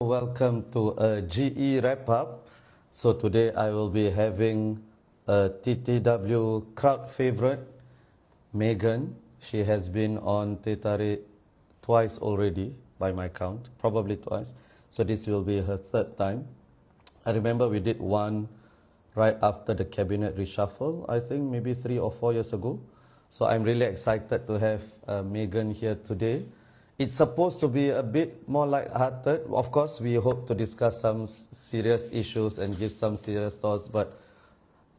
Welcome to a GE wrap-up. So today I will be having a TTW crowd favorite, Megan. She has been on Teh Tarik twice already by my count, probably twice. So this will be her third time. I remember we did one right after the cabinet reshuffle, I think maybe 3 or 4 years ago. So I'm really excited to have Megan here today. It's supposed to be a bit more light-hearted. Of course, we hope to discuss some serious issues and give some serious thoughts, but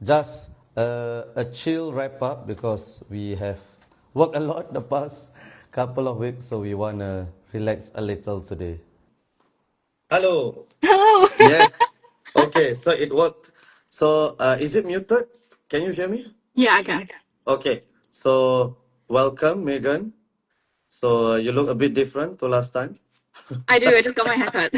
just a chill wrap-up because we have worked a lot the past couple of weeks, so we want to relax a little today. Hello. Hello. Yes. Okay, so it worked. So, is it muted? Can you hear me? Yeah, I can. Okay. So, welcome, Megan. So, you look a bit different to last time. I do. I just got my haircut.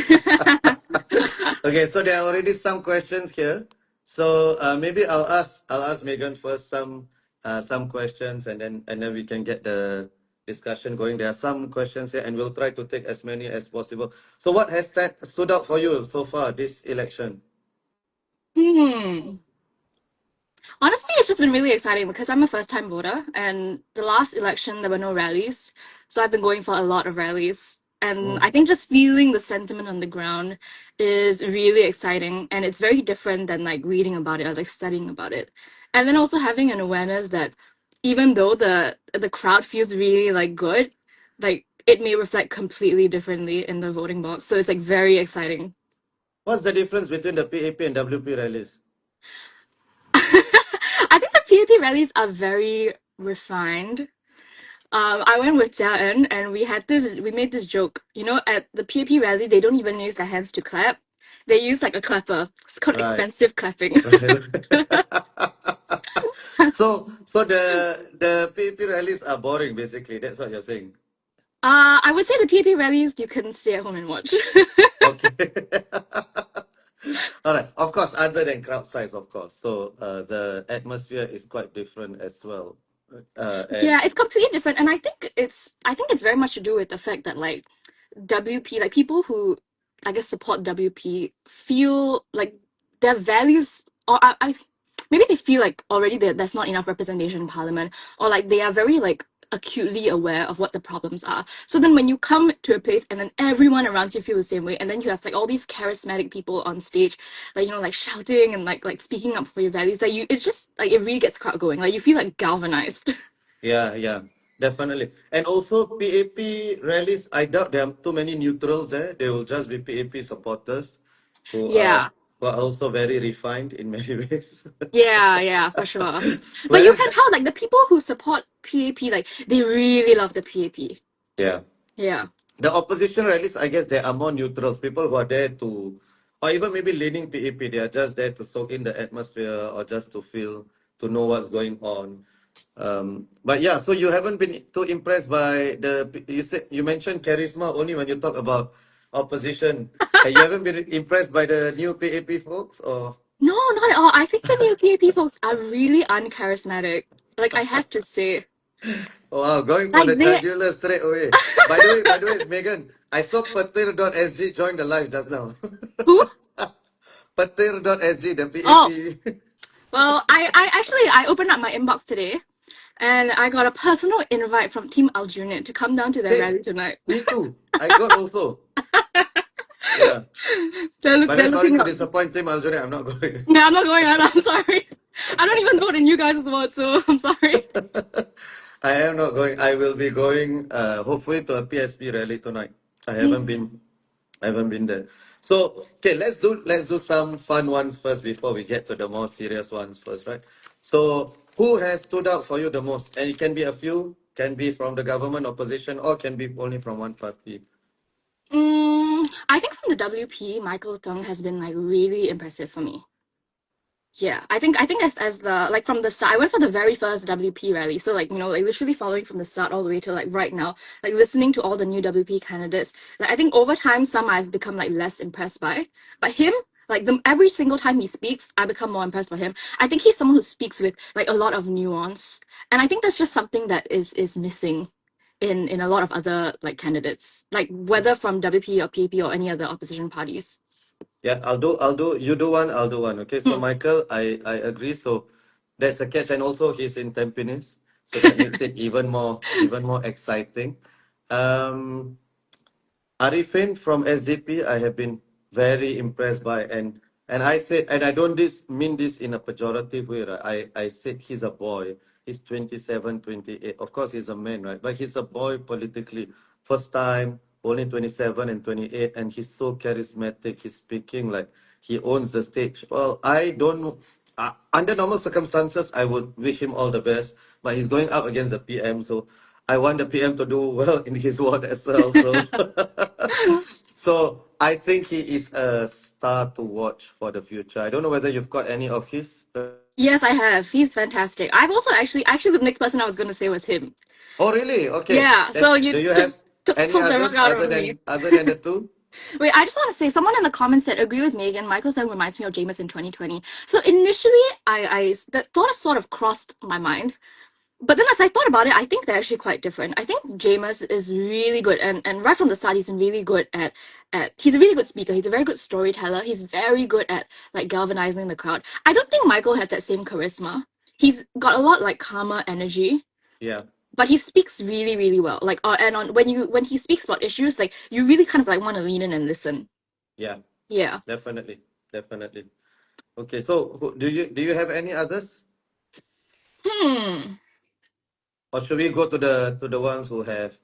Okay, so there are already some questions here. So, maybe I'll ask Megan first some questions, and then we can get the discussion going. There are some questions here, and we'll try to take as many as possible. So, what has stood out for you so far this election? Hmm. Honestly, it's just been really exciting because I'm a first-time voter, and the last election there were no rallies, so I've been going for a lot of rallies. And I think just feeling the sentiment on the ground is really exciting, and it's very different than like reading about it or like studying about it. And then also having an awareness that even though the crowd feels really like good, like it may reflect completely differently in the voting box. So it's like very exciting. What's the difference between the PAP and WP rallies? I think the PAP rallies are very refined. I went with Chia and we made this joke. You know, at the PAP rally, they don't even use their hands to clap. They use like a clapper. It's called Right. expensive clapping. Right. So the PAP rallies are boring, basically. That's what you're saying. I would say the PAP rallies you can stay at home and watch. Okay. All right. Of course, other than crowd size, of course. So the atmosphere is quite different as well. And Yeah, it's completely different, and I think it's very much to do with the fact that like WP, like people who I guess support WP feel like their values, or maybe they feel like already there's not enough representation in parliament, or like they are very like acutely aware of what the problems are. So then when you come to a place and then everyone around you feel the same way, and then you have like all these charismatic people on stage, like like shouting and like speaking up for your values, like it's just like it really gets the crowd going. Like you feel like galvanized. yeah, definitely. And also PAP rallies, I doubt there are too many neutrals there. They will just be PAP supporters who are Yeah. who are also very refined in many ways. Yeah, for sure. But you Whereas can tell, like, the people who support PAP, like, they really love the PAP. yeah. Yeah. The opposition rallies, I guess there are more neutrals, people who are there to, or even maybe leaning PAP, they are just there to soak in the atmosphere or just to feel, to know what's going on. But yeah, so you haven't been too impressed by you mentioned charisma only when you talk about opposition. You haven't been impressed by the new PAP folks, or No, not at all. I think the new PAP folks are really uncharismatic. Like, I have to say. wow, going for Like, the they. jugular straight away. By the way, Megan, I saw Patir.sg join the live just now. Who? Patir.sg, the Oh, PAP. well, I opened up my inbox today and I got a personal invite from Team Aljunied to come down to their Hey, rally tonight. me too. I got also. Yeah. But They're then sorry looking to up. disappoint Tim Aljone, I'm not going. No, I'm not going out. I'm sorry. I don't even vote in you guys' vote, so I'm sorry. I am not going. I will be going hopefully to a PSP rally tonight. I haven't Mm. been I haven't been there. So okay, let's do some fun ones first before we get to the more serious ones first, right? So who has stood out for you the most? And it can be a few, can be from the government opposition, or can be only from one party. I think from the WP, Michael Tung has been like really impressive for me. Yeah, I think as the like from the start, I went for the very first WP rally. So like like literally following from the start all the way to like right now, like listening to all the new WP candidates. Like I think over time, some I've become like less impressed by, but him. Like every single time he speaks, I become more impressed by him. I think he's someone who speaks with like a lot of nuance, and I think that's just something that is missing in a lot of other like candidates, like whether from WP or PAP or any other opposition parties. Yeah, I'll do, you do one, I'll do one. Okay, so Mm. Michael, I agree. So that's a catch, and also he's in Tampines, so that makes it even more exciting. Um, Arifin from SDP, I have been very impressed by, and I said, and I don't mean this in a pejorative way, right? I said he's a boy. He's 27, 28. Of course, he's a man, right? But he's a boy politically. First time, only 27 and 28, and he's so charismatic. He's speaking like he owns the stage. Well, I don't know. Under normal circumstances, I would wish him all the best, but he's going up against the PM, so I want the PM to do well in his ward as well. So, so I think he is a star to watch for the future. I don't know whether you've got any of his. Yes, I have. He's fantastic. I've also actually the next person I was going to say was him. Oh, really? Okay. Yeah, Then so do you you took have took any pulled the rug others out other of me. than the two? Wait, I just want to say, someone in the comments said agree with Megan. Michael Sang reminds me of Jameis in 2020. So initially, that thought sort of crossed my mind. But then as I thought about it, I think they're actually quite different. I think Jameis is really good, and right from the start, he's really good at he's a really good speaker. He's a very good storyteller. He's very good at like galvanizing the crowd. I don't think Michael has that same charisma. He's got a lot like calmer energy, Yeah, but he speaks really, really well. Like, and on when he speaks about issues, like you really kind of like want to lean in and listen. yeah, Yeah. definitely, definitely. Okay, so do you have any others, Hmm. or should we go to the ones who have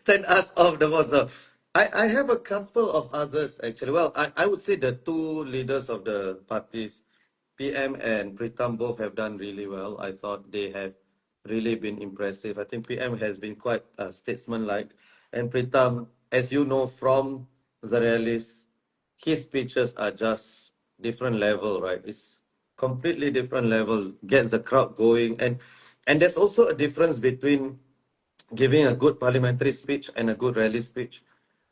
turn us off the most? So I have a couple of others actually. Well, I would say the two leaders of the parties, PM and Pritam, both have done really well. I thought they have really been impressive. I think PM has been quite statesman-like, and Pritam, as you know from the rallies, his speeches are just different level, right? It's completely different level, gets the crowd going, and there's also a difference between giving a good parliamentary speech and a good rally speech.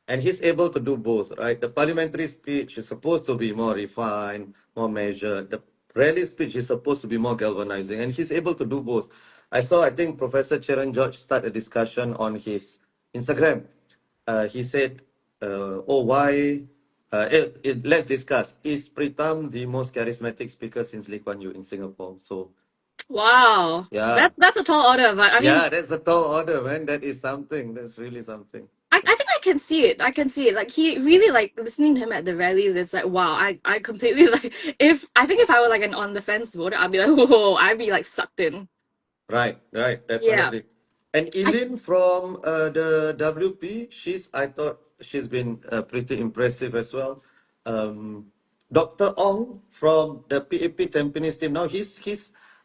And he's able to do both, right? The parliamentary speech is supposed to be more refined, more measured. The rally speech is supposed to be more galvanizing, and he's able to do both. I think, Professor Charan George start a discussion on his Instagram. He said, "Oh, why? Let's discuss. Is Pritam the most charismatic speaker since Lee Kuan Yew in Singapore?" So, Wow. yeah, That's a tall order, but I mean, yeah, that's a tall order, man. That is something. That's really something. I think I can see it. I can see it. Like he really like listening to him at the rallies. It's like wow. I completely like if I were like an on the fence voter, I'd be like whoa. I'd be like sucked in. Right, right, Yeah. definitely. And I Eileen from the WP, I thought she's been pretty impressive as well. Dr. Ong from the PAP Tampines team. Now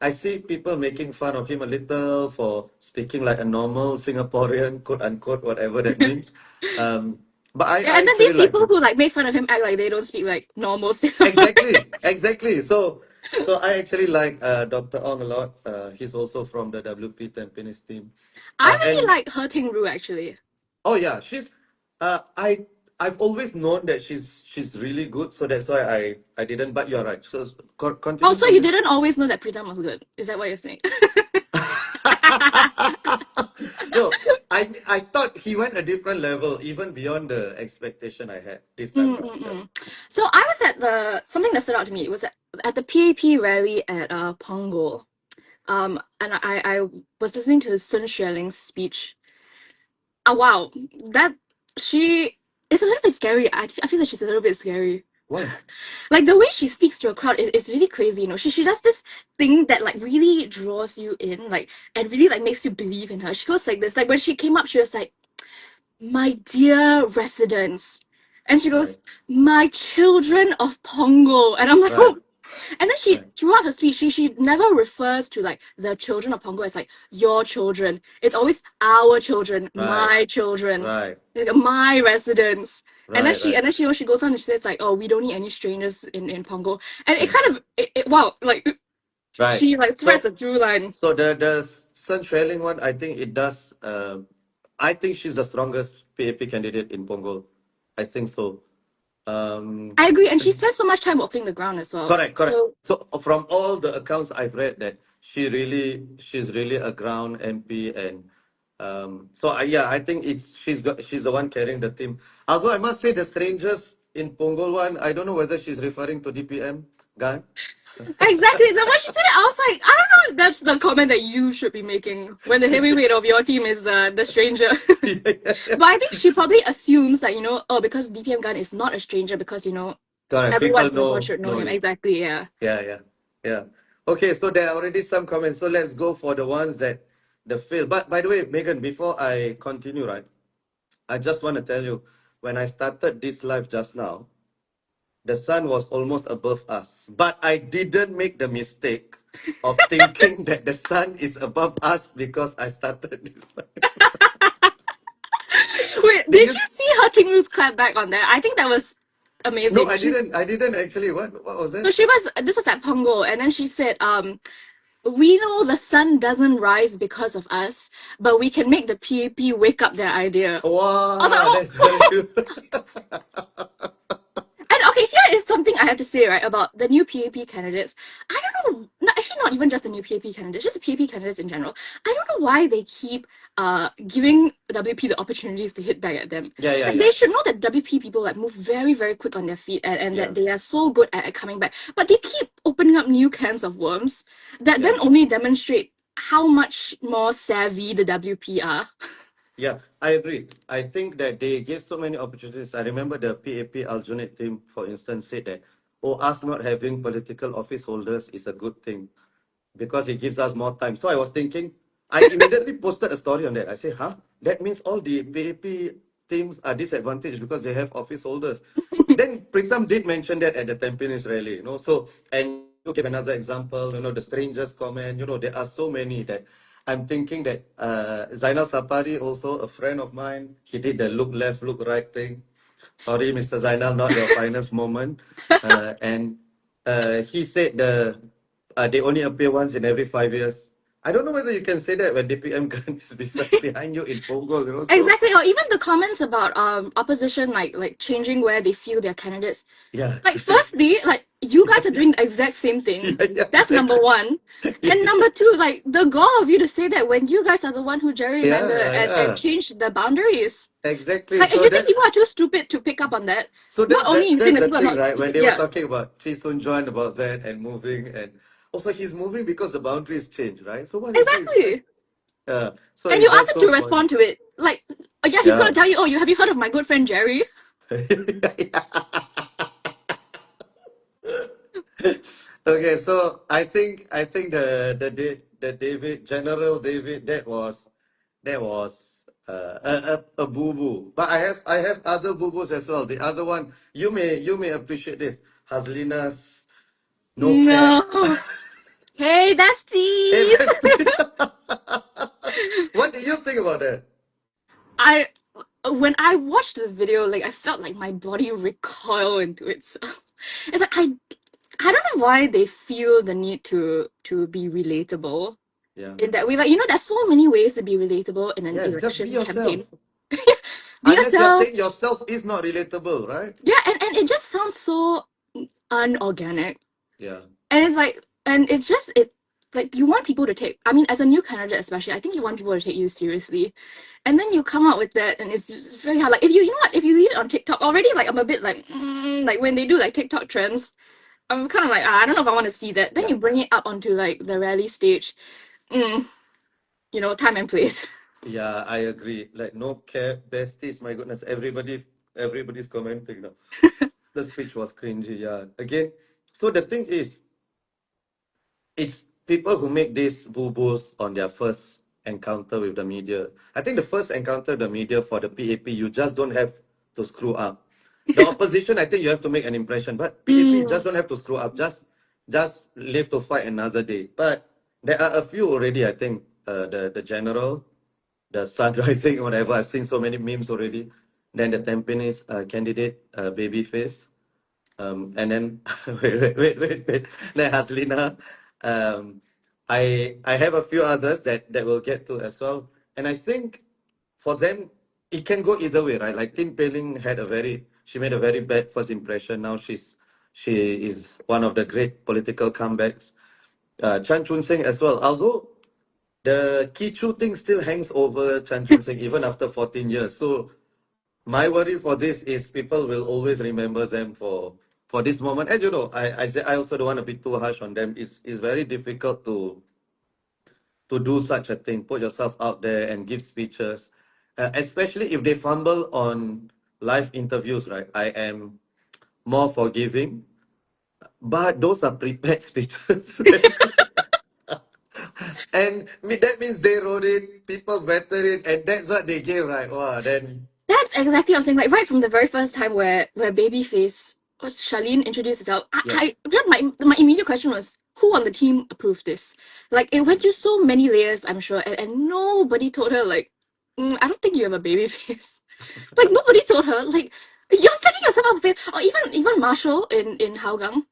I see people making fun of him a little for speaking like a normal Singaporean, quote unquote, whatever that means. But yeah, I and then actually these like people him. who like make fun of him act like they don't speak like normal Exactly, Singaporeans. exactly. So I actually like Dr. Ong a lot. He's also from the WP Tampines team. I really And like He Ting-ru actually. oh yeah, uh I I've always known that she's really good, so that's why I didn't. But you're right. So continue, Also, you continue. didn't always know that Pritam was good. Is that what you're saying? No, I thought he went a different level, even beyond the expectation I had this time around. Yeah. Mm-mm-mm. So I was at something that stood out to me was at the PAP rally at Punggol. And I was listening to Sun Xueling's speech. Oh wow, that she it's a little bit scary. I feel like she's a little bit scary. Why? Like the way she speaks to a crowd is really crazy, you know. She does this thing that like really draws you in, like and really like makes you believe in her. She goes like this. Like when she came up, she was like, "My dear residents," and she Right, goes, "My children of Pongo," and I'm like, right, and then she, right, throughout her speech, she never refers to like the children of Pongo as like your children. It's always our children, right, my children, right, like, my residents. right, right, She goes on and she says like, oh, we don't need any strangers in Pongo, and it right, kind of wow, like right. she like threads a So through line. So the Sun Xueling one, I think it does. I think she's the strongest PAP candidate in Punggol. I think so. Um, I agree, and she spends so much time walking the ground as well. correct, correct. So So from all the accounts I've read, that she's really a ground MP, and so yeah, I think she's the one carrying the team. Although I must say, the strangers in Punggol one, I don't know whether she's referring to DPM Gan. Exactly. Then when she said it, I was like, I don't know if that's the comment that you should be making when the heavyweight of your team is the stranger. Yeah, yeah, yeah. But I think she probably assumes that, oh, because DPM Gun is not a stranger because, Correct. everyone People in Singapore should know know him. him. Exactly, yeah. Yeah, yeah, yeah. Okay, so there are already some comments. So let's go for the ones that the fail. But by the way, Megan, before I continue, right, I just want to tell you, when I started this live just now, the sun was almost above us. But I didn't make the mistake of thinking that the sun is above us because I started this live. Wait, Did did you? you see her King Ru's clap back on that? I think that was No, amazing. I didn't. I didn't actually. What was So that? this was at Punggol, and then she said, we know the sun doesn't rise because of us, but we can make the PAP wake up their idea. I was like, Wow, oh, that's very good. and okay, here is something I have to say, right, about the new PAP candidates. I don't know, actually not even just the new PAP candidates, just the PAP candidates in general. I don't know why they keep giving WP the opportunities to hit back at them. Yeah, yeah, Like, yeah, they should know that WP people like move very, very quick on their feet, and yeah, that they are so good at coming back. But they keep opening up new cans of worms that then yeah. only demonstrate how much more savvy the WP are. Yeah, I agree. I think that they gave so many opportunities. I remember the PAP Aljunied team, for instance, said that, oh, us not having political office holders is a good thing because it gives us more time. So I was thinking, I immediately posted a story on that. I said, huh? That means all the PAP teams are disadvantaged because they have office holders. Then Pritam did mention that at the Tampines rally, So, and you gave another example, the strangers comment, there are so many that I'm thinking that Zainal Sapari, also a friend of mine, he did the look left, look right thing. Sorry, Mr. Zainal, not your finest moment. And he said they only appear once in every 5 years. I don't know whether you can say that when DPM gun is behind you in Punggol. So Exactly, or even the comments about opposition like changing where they feel their candidates. yeah, Like, firstly, like, you guys are yeah, doing the exact same thing. yeah, yeah, That's number exactly. one. Yeah, And number two, like, the gall of you to say that when you guys are the one who gerrymandered yeah, and yeah, changed the boundaries. exactly. Like, if So you think people that's are too stupid to pick up on that, so not that's only that you think that's that the people are thing, not right? When stupid, they were yeah. talking about Chee Soon Juan about that and moving, and also he's moving because the boundaries change, right? So what is this? Like, Exactly. so And it's you ask just him so to funny. respond to it. Like, yeah, he's gonna Yeah. tell you, oh, have you heard of my good friend Jerry? Okay, so I think the David General David, that was a boo boo. But I have other boo boos as well. The other one, you may appreciate this. Haslina's no cap. No. Hey, that's Hey, Steve! bestie. What do you think about that? I when I watched the video, like I felt like my body recoil into itself. It's like I don't know why they feel the need to be relatable Yeah. in that way. Like, there's so many ways to be relatable in an Yes, just be election yourself. campaign. Be Unless you're yourself. saying yourself is not relatable, right? Yeah, and it just sounds so unorganic. Yeah. And it's like, and it's just it like you want people to take. I mean, as a new candidate, especially, I think you want people to take you seriously. And then you come out with that, and it's just very hard. Like, if you know what, if you leave it on TikTok already, like I'm a bit like when they do like TikTok trends, I'm kind of like, I don't know if I want to see that. Then Yeah. you bring it up onto like the rally stage, mm, time and place. Yeah, I agree. Like no cap, besties, my goodness, everybody's commenting now. The speech was cringy, yeah. Again, so the thing is, it's people who make these boo-boos on their first encounter with the media. I think the first encounter with the media for the PAP, you just don't have to screw up. The opposition, I think you have to make an impression, but PAP, you Mm. just don't have to screw up. Just live to fight another day. But there are a few already, I think, the general, the sun rising, whatever. I've seen so many memes already. Then the Tampines candidate, Babyface. And then wait. Then Haslina. Um, I have a few others that we'll get to as well. And I think for them it can go either way, right? Like Tin Pei she made a very bad first impression. Now she is one of the great political comebacks. Chan Chun Sing as well. Although the Kichu thing still hangs over Chan Chun Sing even after 14 years. So my worry for this is people will always remember them for this moment. And you know, I also don't want to be too harsh on them. It's very difficult to do such a thing, put yourself out there and give speeches, especially if they fumble on live interviews, right? I am more forgiving, but those are prepared speeches. And that means they wrote it, people vetted it, and that's what they gave, right? Wow, then, That's exactly what I'm saying. Like right from the very first time where Babyface was Charlene introduced herself, yeah. my immediate question was, who on the team approved this? Like it went through so many layers, I'm sure, and nobody told her like, I don't think you have a baby face. Like nobody told her like you're setting yourself up for failure. Or even Marshall in Hougang,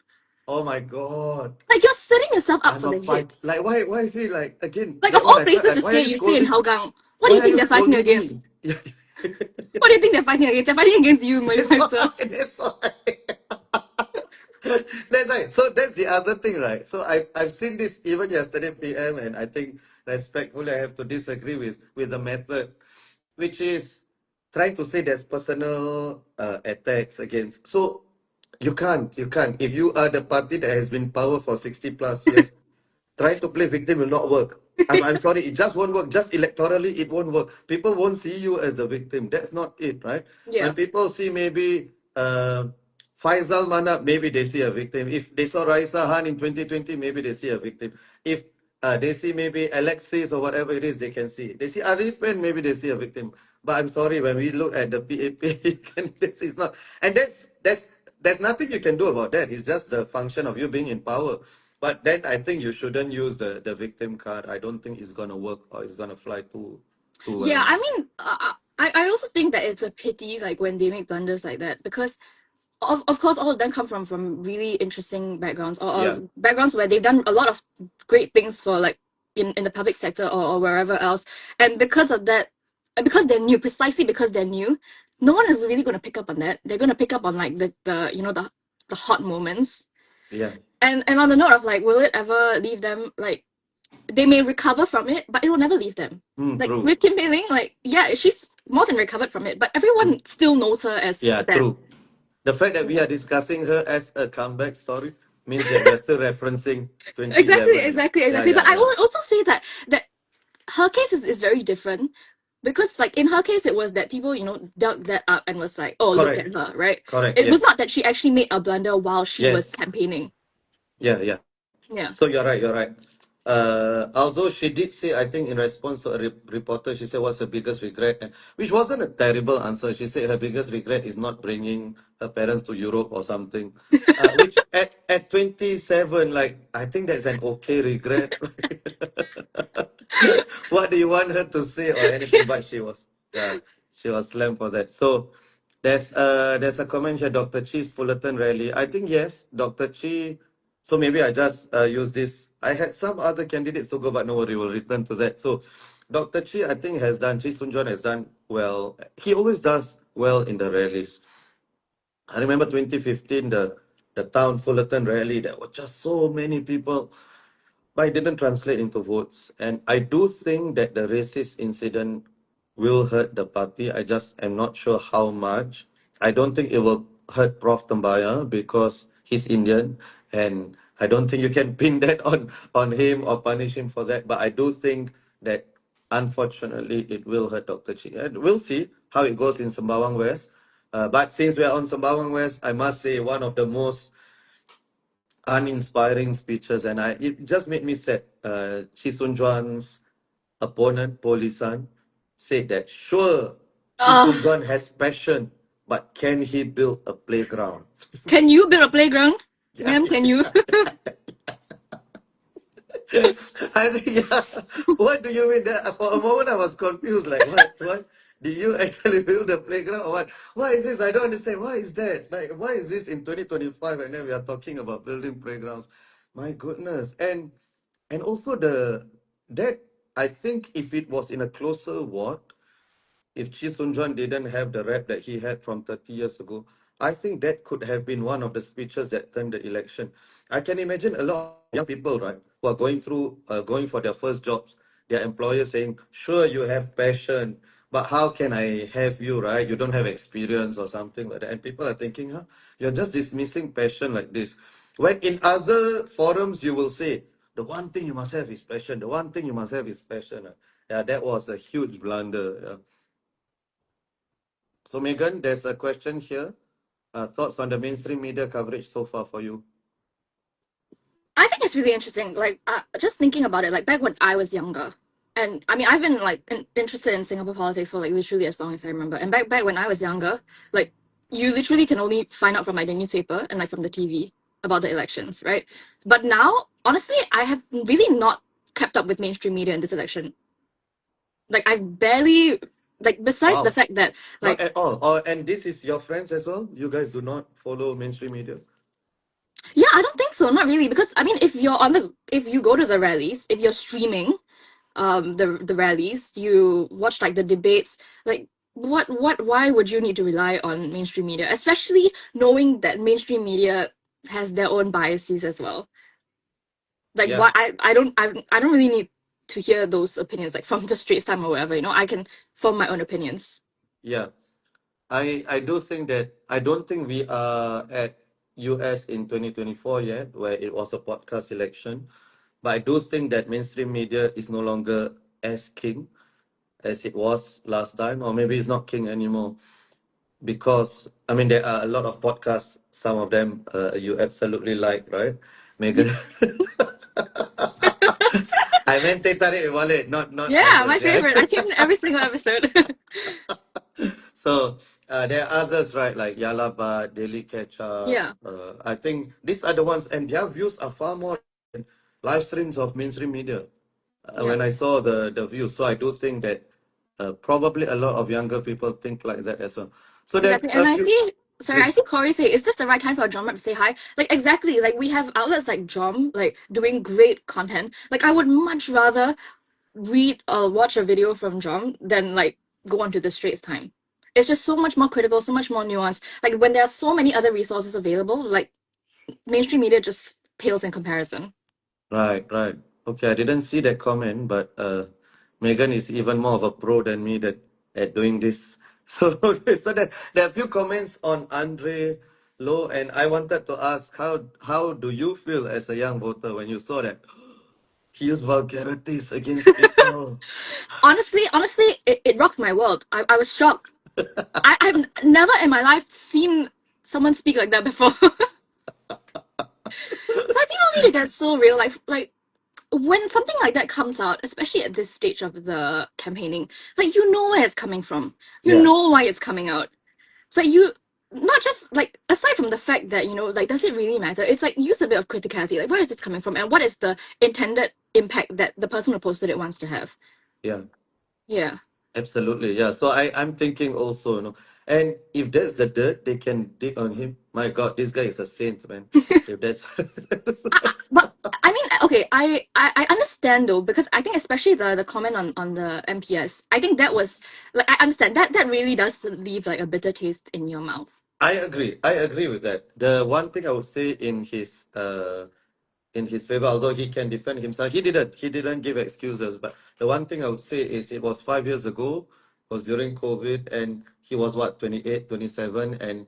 Oh my God. like you're setting yourself up I'm for a the fight. hits. Like, why is he like, again, Like of that one all I felt places like, to why are say, you you say in scolding? Hougang. What do Why you are think you they're fighting scolding me? against? What do you think they're fighting against? They're fighting against you, That's why. Merlimancer. That's why. That's right. So that's the other thing, right? So I've seen this even yesterday PM, and I think respectfully I have to disagree with the method, which is trying to say there's personal attacks against. So you can't. If you are the party that has been in power for 60 plus years, trying to play victim will not work. I'm sorry, it just won't work. Just electorally, it won't work. People won't see you as a victim. That's not it, right? When Yeah. people see maybe Faisal Manap, maybe they see a victim. If they saw Raisa Khan in 2020, maybe they see a victim. If they see maybe Alexis or whatever it is, they can see. They see Arifin, maybe they see a victim. But I'm sorry, when we look at the PAP candidates, it's not. And there's nothing you can do about that. It's just the function of you being in power. But then I think you shouldn't use the victim card. I don't think it's gonna work or it's gonna fly too Yeah, well. I mean, I also think that it's a pity like when they make blunders like that because of course all of them come from really interesting backgrounds Yeah, or backgrounds where they've done a lot of great things for like in the public sector or wherever else, and because of that, and because they're new, precisely because they're new, no one is really going to pick up on that. They're going to pick up on like the the hot moments, yeah, and on the note of like, will it ever leave them? Like they may recover from it, but it will never leave them. Like true. with Kim Pei Ling, like yeah, she's more than recovered from it, but everyone still knows her as Yeah, them. true. The fact that we Yeah. are discussing her as a comeback story means that we are still referencing Exactly, 2011. exactly, Yeah, exactly. yeah, But I yeah. will also say that her case is very different because like in her case it was that people dug that up and was like, oh, look Correct, at her, right? correct. It was Yes, not that she actually made a blunder while she was yes. campaigning. Yeah, yeah. Yeah. So you're right, you're right. Although she did say, I think in response to a reporter, she said, "What's her biggest regret?" And which wasn't a terrible answer. She said her biggest regret is not bringing her parents to Europe or something. Which at 27, like I think that's an okay regret. What do you want her to say or anything? But she was slammed for that. So there's a comment here, Dr. Chi's Fullerton rally. I think yes, Dr. Chi. So maybe I just use this. I had some other candidates to go, but no worry, we'll return to that. So Dr. Chi, I think Chi Soon-juan has done well. He always does well in the rallies. I remember 2015, the town Fullerton rally. There were just so many people, but it didn't translate into votes. And I do think that the racist incident will hurt the party. I just am not sure how much. I don't think it will hurt Prof. Tambaya because he's Indian, and I don't think you can pin that on him or punish him for that. But I do think that unfortunately it will hurt Dr. Chi. And we'll see how it goes in Sembawang West. But since we are on Sembawang West, I must say one of the most uninspiring speeches, and it just made me sad. Chi Soon Juan's opponent, Polisan, said that sure, Chi Soon Uh Juan has passion, but can he build a playground? can you build a playground? Yeah, Ma'am, can you? I think, yeah. What do you mean? That for a moment I was confused. Like, what? What? Did you actually build a playground or what? Why is this? I don't understand. Why is that? Like, why is this in 2025 and then we are talking about building playgrounds? My goodness. And also that I think if it was in a closer ward, if Chi Soon Juan didn't have the rep that he had from 30 years ago, I think that could have been one of the speeches that turned the election. I can imagine a lot of young people, right, who are going for their first jobs, their employer saying, sure, you have passion, but how can I have you, right? You don't have experience or something like that. And people are thinking, huh, you're just dismissing passion like this. When in other forums, you will say, the one thing you must have is passion. The one thing you must have is passion. Yeah, that was a huge blunder. Yeah. So, Megan, there's a question here. Thoughts on the mainstream media coverage so far for you? I think it's really interesting. Like, just thinking about it, like back when I was younger, and I mean, I've been like interested in Singapore politics for like literally as long as I remember. And back when I was younger, like you literally can only find out from like the newspaper and like from the TV about the elections, right? But now, honestly, I have really not kept up with mainstream media in this election. Like, I've barely like besides the Wow, fact that not like at all. Oh, and this is your friends as well? You guys do not follow mainstream media? yeah, I don't think so, not really, because I mean, if you go to the rallies, if you're streaming the rallies, you watch like the debates, like why would you need to rely on mainstream media, especially knowing that mainstream media has their own biases as well. Like Yeah, why I don't really need to hear those opinions like from the Straits Time or whatever, you know. I can form my own opinions. yeah. I do think that I don't think we are at US in 2024 yet, where it was a podcast election. But I do think that mainstream media is no longer as king as it was last time, or maybe it's not king anymore. Because I mean, there are a lot of podcasts. Some of them you absolutely like, right, Megan? I meant Teh Tarik with Walid, not Yeah, my others. Yeah. favorite. I tune in every single episode. So there are others, right? Like Yalabat, Daily Catch Up. Yeah. I think these are the ones, and their views are far more than live streams of mainstream media. Yeah. When I saw the views, so I do think that probably a lot of younger people think like that as well. So then Exactly. a And I few, see, sorry, I yes, see Corey say, is this the right time for Jumblatt to say hi? Like, exactly. Like, we have outlets like Jom, like, doing great content. Like, I would much rather read or watch a video from Jom than, like, go onto the Straits Time. It's just so much more critical, so much more nuanced. Like, when there are so many other resources available, like, mainstream media just pales in comparison. right, right. Okay, I didn't see that comment, but Megan is even more of a pro than me that at doing this. So okay, so there are a few comments on Andre Low, and I wanted to ask how do you feel as a young voter when you saw that he used vulgarities against people? Honestly, it rocked my world. I was shocked. I've never in my life seen someone speak like that before. So I think people need to get so real. Like when something like that comes out, especially at this stage of the campaigning, like you know where it's coming from. You Yeah, know why it's coming out. It's like you not just like aside from the fact that, you know, like does it really matter? It's like use a bit of criticality. Like where is this coming from and what is the intended impact that the person who posted it wants to have? yeah. Yeah. Absolutely, yeah. So I'm thinking also, and if that's the dirt, they can dig on him. My God, this guy is a saint, man. If that's But I mean, okay, I understand though, because I think especially the comment on the MPS, I think that was like I understand that really does leave like a bitter taste in your mouth. I agree. I agree with that. The one thing I would say in his favor, although he can defend himself, he didn't give excuses. But the one thing I would say is it was 5 years ago, it was during COVID, and he was what, 28, 27, and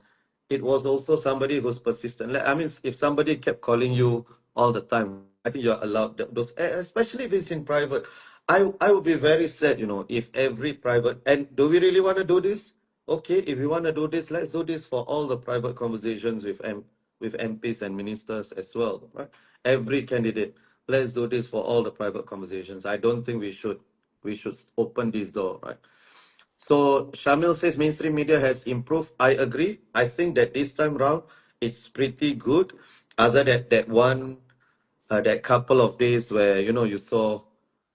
it was also somebody who's persistent. Like, I mean, if somebody kept calling you all the time, I think you're allowed those, especially if it's in private. I would be very sad, if every private, and do we really want to do this? Okay, if we want to do this, let's do this for all the private conversations with MPs and ministers as well, right? Every candidate, let's do this for all the private conversations. I don't think we should open this door, right? So Shamil says mainstream media has improved. I agree. I think that this time round it's pretty good. Other than that couple of days where you saw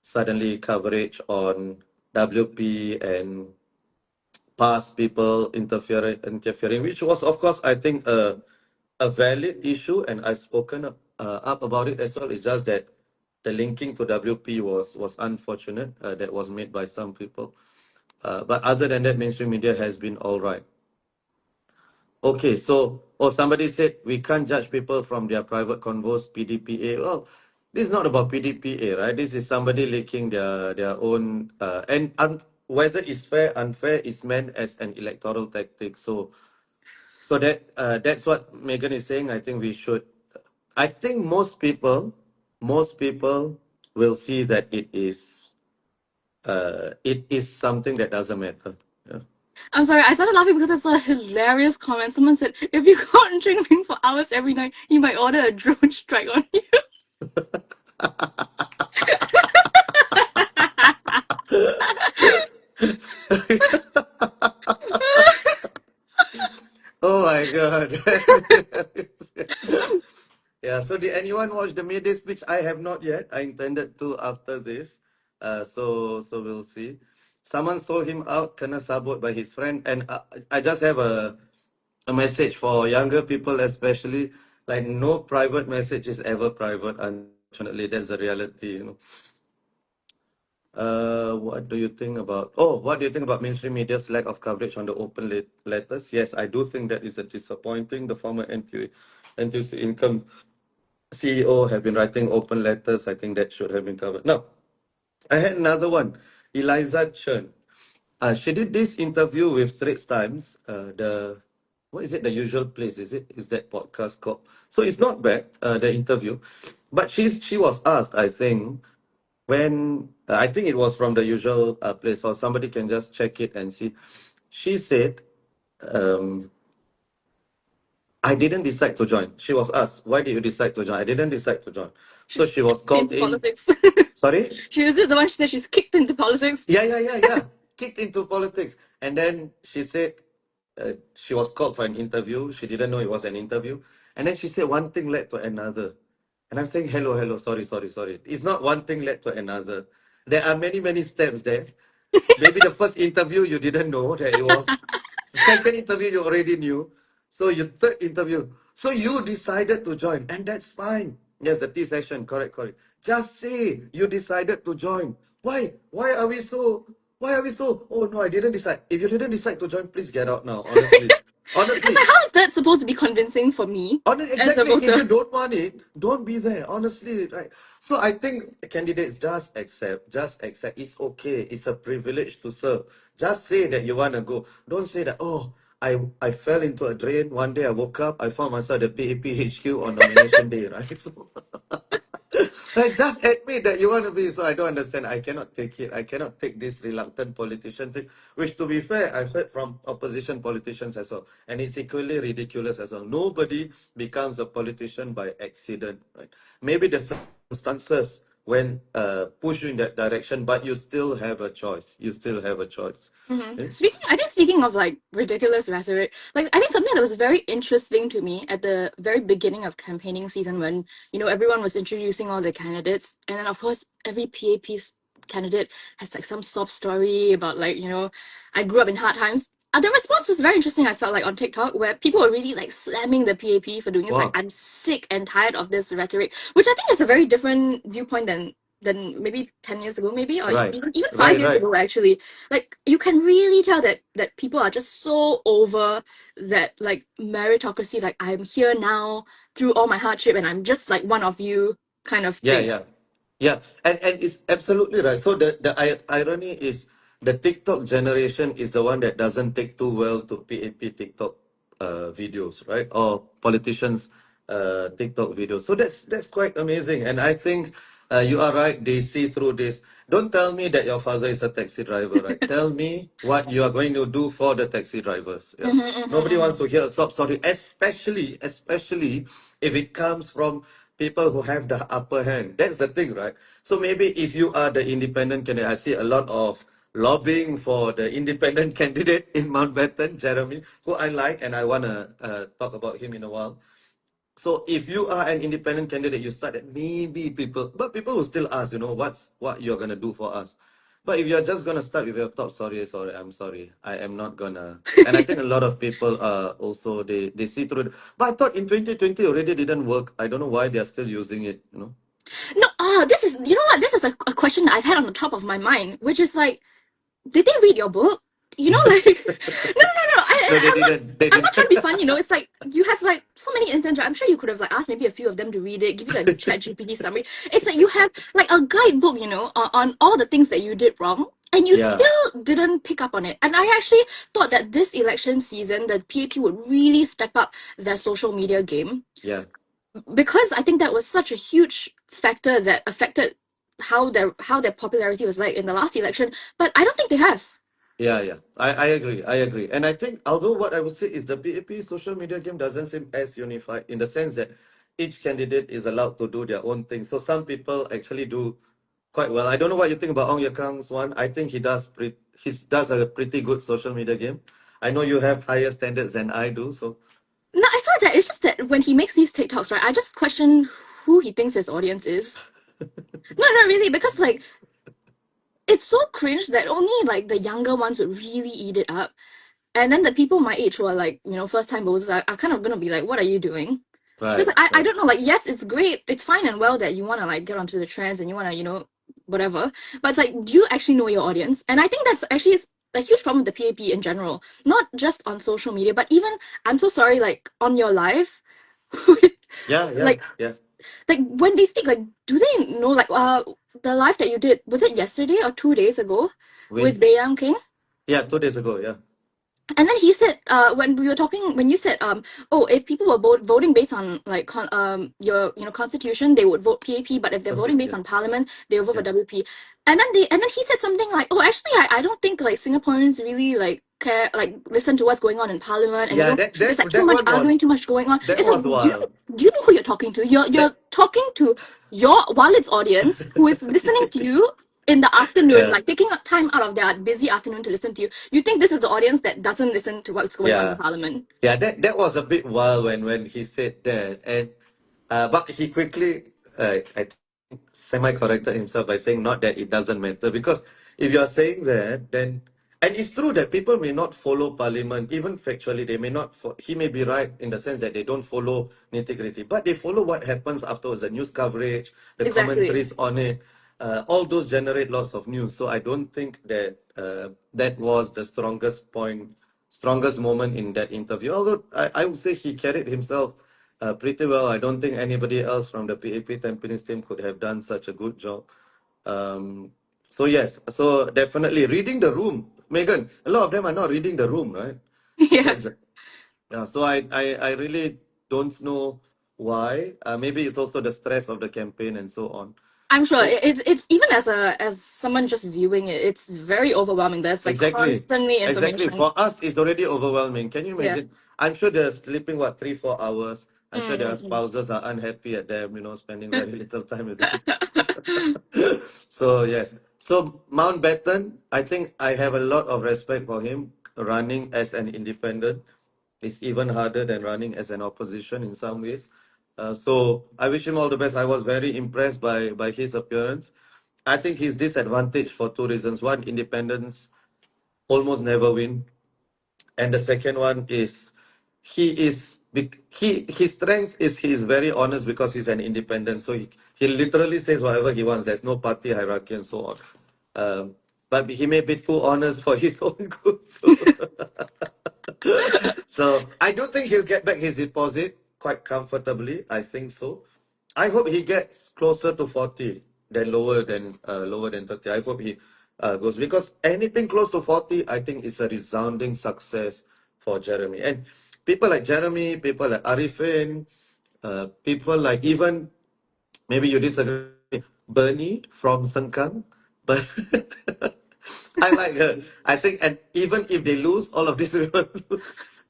suddenly coverage on WP and past people interfering, which was, of course, I think a valid issue, and I've spoken up about it as well. It's just that the linking to WP was unfortunate. That was made by some people. But other than that, mainstream media has been all right. Okay, so somebody said we can't judge people from their private convos, PDPA. Well, this is not about PDPA, right? This is somebody leaking their own whether it's fair, unfair, it's meant as an electoral tactic. So that's what Megan is saying. I think we should. I think most people will see that it is something that doesn't matter. Yeah. I'm sorry, I started laughing because I saw a hilarious comment. Someone said, if you go on drinking for hours every night, you might order a drone strike on you. Oh my God. Yeah, so did anyone watch the May Day speech? I have not yet. I intended to after this. So we'll see. Someone sold him out, kena sabot by his friend. And I just have a message for younger people, especially. Like, no private message is ever private, unfortunately. That's the reality. What do you think about mainstream media's lack of coverage on the open letters? Yes, I do think that is a disappointing. The former NTUC Income CEO have been writing open letters. I think that should have been covered. Now, I had another one, Eliza Chen. She did this interview with Straits Times. What is it? The Usual Place, is it? Is that podcast called? So it's not bad, the interview, but she was asked, I think, when I think it was from the Usual Place, or somebody can just check it and see. She said, um, I didn't decide to join. She was asked, why did you decide to join? I didn't decide to join. So She's she was kicked called into in. politics. Sorry? Is it the one she said she's kicked into politics? Yeah. Kicked into politics. And then she said she was called for an interview. She didn't know it was an interview. And then she said one thing led to another. And I'm saying, hello, sorry. It's not one thing led to another. There are many steps there. Maybe the first interview you didn't know that it was. The second interview you already knew. So your third interview. So you decided to join, and that's fine. Yes, the T session, correct. Just say you decided to join. Why? Why are we so? Oh no, I didn't decide. If you didn't decide to join, please get out now. Honestly. It's Honestly. like, how is that supposed to be convincing for me as a Exactly. If voter? you don't want it, don't be there. Honestly, right? So I think candidates just accept. Just accept. It's okay. It's a privilege to serve. Just say that you want to go. Don't say that. Oh, I fell into a drain. One day I woke up. I found myself at the PAP on nomination day. Right. So like, just admit that you want to be. So I don't understand. I cannot take it. I cannot take this reluctant politician thing. Which, to be fair, I've heard from opposition politicians as well, and it's equally ridiculous as well. Nobody becomes a politician by accident, right? Maybe the circumstances when push you in that direction, but you still have a choice. You still have a choice. Eh? Speaking of like ridiculous rhetoric, like I think something that was very interesting to me at the very beginning of campaigning season when, everyone was introducing all the candidates, and then of course every PAP's candidate has like some sob story about like, I grew up in hard times. The response was very interesting, I felt like on TikTok, where people were really like slamming the PAP for doing this. Like, Wow. I'm sick and tired of this rhetoric, which I think is a very different viewpoint than maybe 10 years ago, maybe, or Right. even 5 years Right. ago, actually. Like, you can really tell that people are just so over that like meritocracy, like I'm here now through all my hardship and I'm just like one of you kind of Yeah, thing. yeah, yeah, and it's absolutely right. So the irony is the TikTok generation is the one that doesn't take too well to PAP TikTok videos, right? Or politicians TikTok videos. So that's quite amazing, and I think you are right. They see through this. Don't tell me that your father is a taxi driver, right? Tell me what you are going to do for the taxi drivers. Yeah. Nobody wants to hear a sob story, especially if it comes from people who have the upper hand. That's the thing, right? So maybe if you are the independent candidate, I see a lot of lobbying for the independent candidate in Mountbatten, Jeremy, who I like, and I want to talk about him in a while. So if you are an independent candidate, you start that maybe people will still ask, what you're gonna do for us. But if you're just gonna start with your top, I'm sorry, I am not gonna. And I think a lot of people also they see through it. But I thought in 2020 already didn't work. I don't know why they are still using it. No, this is, you know what? This is a question that I've had on the top of my mind, which is like, did they read your book? Like, no, no, no, no. No, they I'm not. didn't. They I'm not didn't. trying to be funny. sure you could have like asked maybe a few of them to read it, give you the chat GPT summary. It's like you have like a guidebook, you know, on all the things that you did wrong, and you Yeah, still didn't pick up on it. And I actually thought that this election season, the PAP would really step up their social media game, yeah. because I think that was such a huge factor that affected how their popularity was like in the last election. But I don't think they have. Yeah, yeah. I agree. I agree. And I think, although what I would say is the PAP social media game doesn't seem as unified in the sense that each candidate is allowed to do their own thing. So some people actually do quite well. I don't know what you think about Ong Ye Kung's one. I think he does a pretty good social media game. I know you have higher standards than I do, so No, it's not that. It's just that when he makes these TikToks, right, I just question who he thinks his audience is. No, no, really, because like it's so cringe that only like the younger ones would really eat it up. And then the people my age who are like, you know, first time voters are kind of gonna be like, what are you doing? Because right, I right. don't know, like, yes, it's great, it's fine and well that you wanna like get onto the trends and you wanna, you know, whatever. But it's like, do you actually know your audience? And I think that's actually a huge problem with the PAP in general, not just on social media, but even, I'm so sorry, like on your live, Yeah, yeah, like yeah. when they speak, like, do they know, like, the live that you did, was it yesterday or 2 days ago with With Baeyang King? yeah, 2 days ago, yeah. And then he said, when we were talking, when you said, oh, if people were voting based on like your, you know, constitution, they would vote PAP, but if they're voting based Yeah, on parliament, they will vote for yeah. WP. And then he said something like, oh, actually, I don't think like Singaporeans really like care, like listen to what's going on in parliament, and you Yeah, know, that there's that like too that much one arguing, was too much going on. that It's like, was wild. do you know who you're talking to? You're That talking to your Walid's audience who is listening to you in the afternoon, yeah. like taking up time out of their busy afternoon to listen to you. You think this is the audience that doesn't listen to what's going on in Yeah. Parliament? Yeah, that was a bit wild when he said that, and but he quickly, I think, semi-corrected himself by saying not that it doesn't matter, because if you are saying that, then and it's true that people may not follow Parliament, even factually, they may not. He may be right in the sense that they don't follow nitty-gritty, but they follow what happens afterwards, the news coverage, the Exactly. commentaries on it. All those generate lots of news. So I don't think that that was the strongest moment in that interview. Although I would say he carried himself pretty well. I don't think anybody else from the PAP Tampines team could have done such a good job. So yes, so definitely reading the room, Megan. A lot of them are not reading the room, right? Yeah. That's yeah. So I really don't know why. Maybe it's also the stress of the campaign and so on. I'm sure So it's even as someone just viewing it, it's very overwhelming. There's like exactly. constantly Exactly. information. For us, it's already overwhelming. Can you Yeah. imagine? I'm sure they're sleeping, what, 3, 4 hours. I'm sure their Mm-mm. spouses are unhappy at them, spending very little time with them. So, yes. So, Mountbatten, I think I have a lot of respect for him running as an independent. It's even harder than running as an opposition in some ways. So, I wish him all the best. I was very impressed by his appearance. I think he's disadvantaged for two reasons. One, independence almost never win, and the second one is his strength is he's very honest because he's an independent, so he literally says whatever he wants. There's no party hierarchy and so on. But he may be too honest for his own good. So I do think he'll get back his deposit quite comfortably. I think so. I hope he gets closer to 40 than lower than 30. I hope he goes, because anything close to 40, I think is a resounding success for Jeremy. And people like Jeremy, people like Arifin, people like, even maybe you disagree, Bernie from Sengkang, but I like her. I think, and even if they lose, all of these people lose.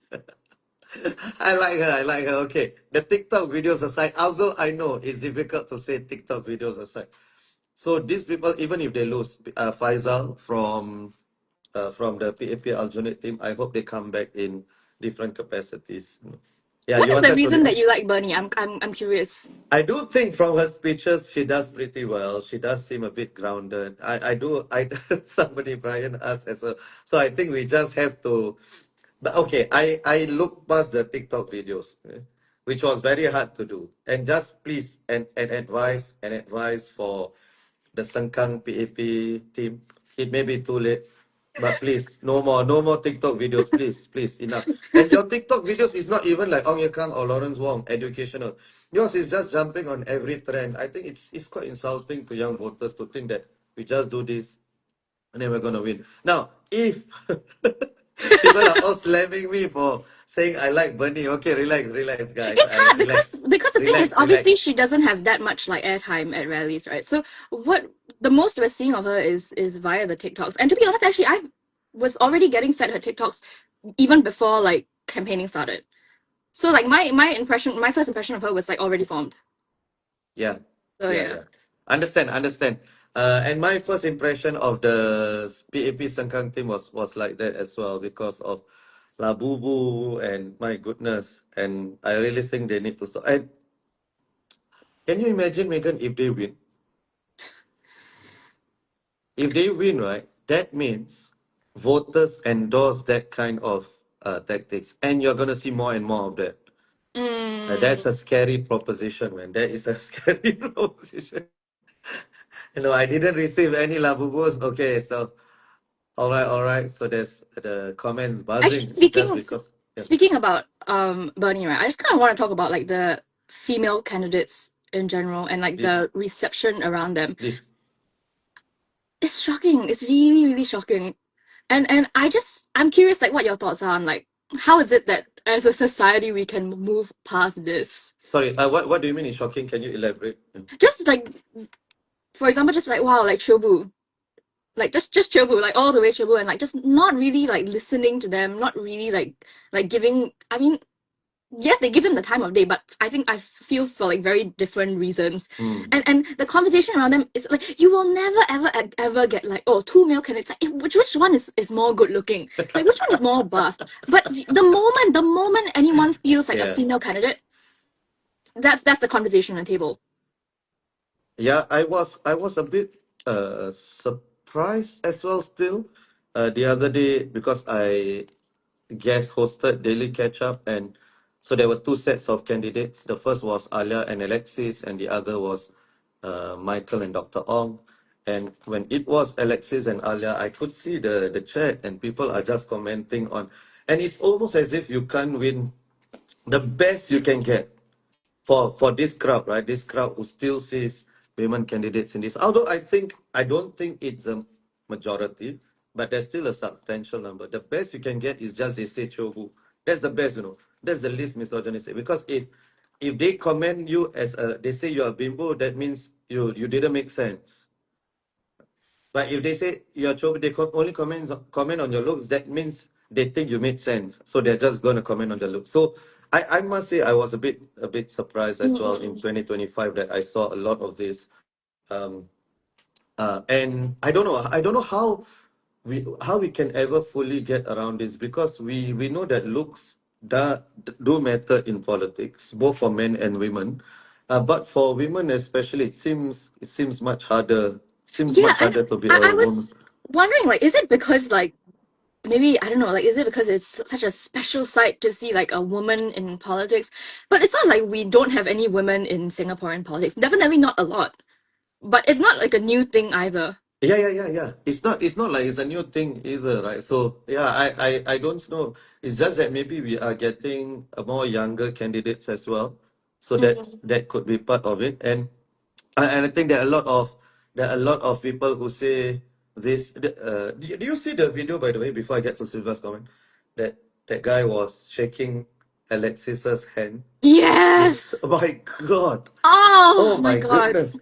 I like her. I like her. Okay. The TikTok videos aside, although I know it's difficult to say TikTok videos aside. So these people, even if they lose, Faisal from the PAP Aljunied team, I hope they come back in different capacities. Yeah, What you is the wanted to reason react? that you like Bernie? I'm curious. I do think from her speeches she does pretty well. She does seem a bit grounded. I somebody Brian asked as a, so I think we just have to, but okay, I look past the TikTok videos, which was very hard to do. And just please and advice for the Sengkang PAP team. It may be too late. But please, no more TikTok videos, please, please, enough. And your TikTok videos is not even like Ong Ye Kang or Lawrence Wong, educational. Yours is just jumping on every trend. I think it's quite insulting to young voters to think that we just do this and then we're gonna win. Now, if people are all slamming me for saying I like Bernie, okay, relax, guys. It's I hard relax, because the thing is, obviously relax. she doesn't have that much like airtime at rallies, right? So what the most we're seeing of her is via the TikToks. And to be honest, actually, I was already getting fed her TikToks even before like campaigning started. So like my first impression of her was like already formed. Yeah, So yeah. yeah. Understand. And my first impression of the PAP Sengkang team was like that as well because of La Bubu and my goodness. And I really think they need to stop. And can you imagine, Megan, if they win? If they win, right, that means voters endorse that kind of tactics. And you're going to see more and more of that. That's Mm, a scary proposition, man. That is a scary proposition. I didn't receive any labubus. Okay, so all right. So there's the comments actually, buzzing just speaking because. Yeah, speaking about Bernie, right? I just kind of want to talk about like the female candidates in general and like please, the reception around them. please. It's shocking. It's really, really shocking. And I'm curious like what your thoughts are on like how is it that as a society we can move past this? Sorry. What do you mean? It's shocking. Can you elaborate? Just like for example, just like wow, like Chobu. Like just Chobu, like all the way Chobu and like just not really like listening to them, not really like giving I mean, yes, they give him the time of day, but I think I feel for like very different reasons. Mm. And the conversation around them is like you will never ever get like oh two male candidates like which one is more good looking like which one is more buff. But the moment anyone feels like a Yeah. female candidate, that's the conversation on the table. Yeah, I was a bit surprised as well still the other day because I guest hosted Daily Catch Up, and so there were two sets of candidates. The first was Alia and Alexis, and the other was Michael and Dr. Ong. And when it was Alexis and Alia, I could see the chat, and people are just commenting on, and it's almost as if you can't win the best you can get for this crowd, right? This crowd who still sees women candidates in this. Although I don't think it's a majority, but there's still a substantial number. The best you can get is just they say Chobu. That's the best. That's the least misogynistic. Because if they comment you as they say you're a bimbo, that means you didn't make sense. But if they say you're Chobu, they only comment on your looks, that means they think you made sense. So they're just gonna comment on the look. So I must say I was a bit surprised as well in Mm-mm. 2025 that I saw a lot of this. Um, and I don't know how we can ever fully get around this because we know that looks do matter in politics, both for men and women. But for women especially, it seems much harder. Seems Yeah, much and harder to be I a woman. was wondering like is it because like maybe I don't know, like is it because it's such a special sight to see like a woman in politics? But it's not like we don't have any women in Singaporean politics. Definitely not a lot. But it's not like a new thing either. Yeah. It's not like it's a new thing either, right? So yeah, I don't know. It's just that maybe we are getting a more younger candidates as well. So Mm. that could be part of it. And I think there are a lot of people who say this. Do you see the video, by the way, before I get to Silva's comment? That guy was shaking Alexis's hand. It's Yes. my God. Oh Oh my my god. goodness.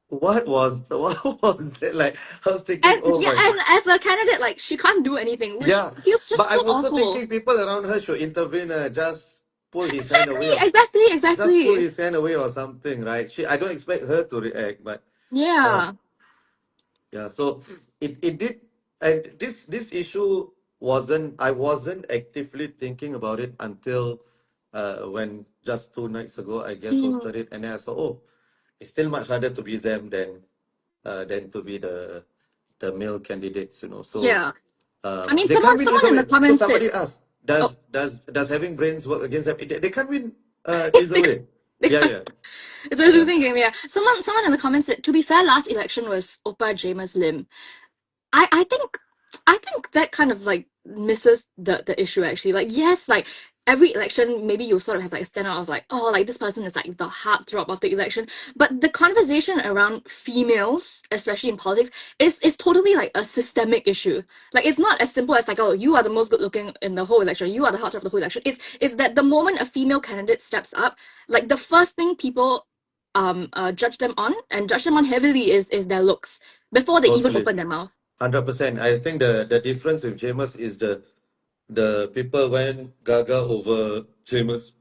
What was that like? I was thinking, And oh yeah, my and God. as a candidate, like she can't do anything, which Yeah, feels but just so I'm also awful. thinking people around her should intervene, just pull his hand Exactly, away or exactly, just pull exactly. his hand away or something, right? I don't expect her to react, but uh, Yeah. yeah, so it did, and this issue I wasn't actively thinking about it until when just 2 nights ago I guess Mm. hosted it, and then I saw, oh, it's still much harder to be them than to be the male candidates. So Yeah. I mean, they can't win someone either in the way. So comments said, somebody asked, "Oh, does having brains work against them? They can't win either they, way. they Yeah, can't. yeah, It's a yeah. losing game." Yeah. Someone in the comments said, "To be fair, last election was Opa James Lim." I think I think that kind of like misses the issue actually. Like yes, like every election maybe you sort of have like a standout of like, oh, like this person is like the heartthrob of the election. But the conversation around females, especially in politics, is totally like a systemic issue. Like it's not as simple as like, oh, you are the most good looking in the whole election, you are the heartthrob of the whole election. It's that the moment a female candidate steps up, like the first thing people judge them on and judge them on heavily is their looks before they even Totally. open their mouth. 100%. I think the difference with Jamus is the people went gaga over Jamus,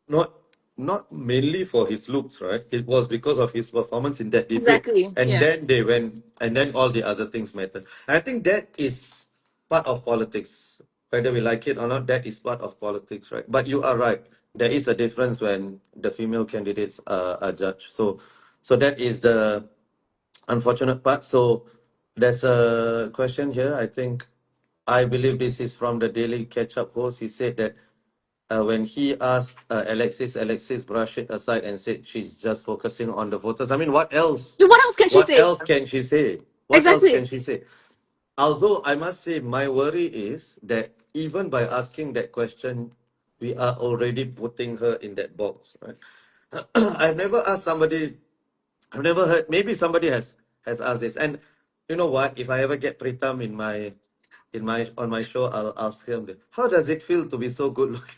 not not mainly for his looks, right? It was because of his performance in that debate, Exactly. and Yeah. then they went, and then all the other things mattered. I think that is part of politics, whether we like it or not. That is part of politics, right? But you are right. There is a difference when the female candidates are judged. So that is the unfortunate part. So there's a question here. I believe this is from the Daily Catch Up host. He said that when he asked Alexis brushed it aside and said she's just focusing on the voters. I mean, what else? What else can she What say? else can she say? What else can Exactly. she say? Although I must say, my worry is that even by asking that question, we are already putting her in that box, right? I've never asked somebody. I've never heard. Maybe somebody has asked this. And you know what? If I ever get Pritam in my on my show, I'll ask him, how does it feel to be so good looking?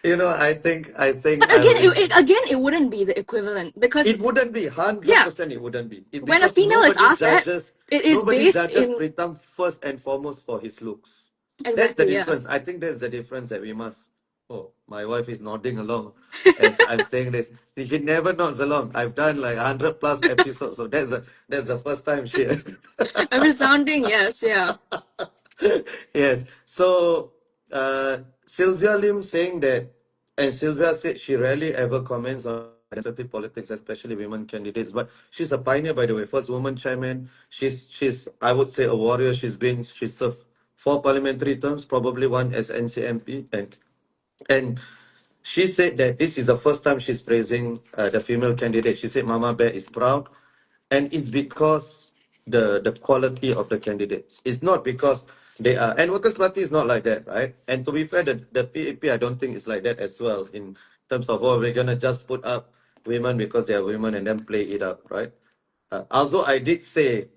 I think But again, I'll be. it wouldn't be the equivalent because It wouldn't be hundred yeah, percent. It wouldn't be when a because female is asked that, it is nobody based judges in Pritam first and foremost for his looks. That's the exactly yeah. difference. I think that's the difference that we must. Oh, my wife is nodding along as I'm saying this. She never nods along. I've done like 100 plus episodes, so that's the first time she. A resounding yes, yeah. Yes. So Sylvia Lim saying that, and Sylvia said she rarely ever comments on identity politics, especially women candidates. But she's a pioneer, by the way, first woman chairman. She's I would say a warrior. She served 4 parliamentary terms, probably one as NCMP, and she said that this is the first time she's praising the female candidate. She said Mama Bear is proud, and it's because the quality of the candidates. It's not because they are. And Workers' Party is not like that, right? And to be fair, the PAP I don't think is like that as well in terms of we're gonna just put up women because they are women and then play it up, right? Although I did say,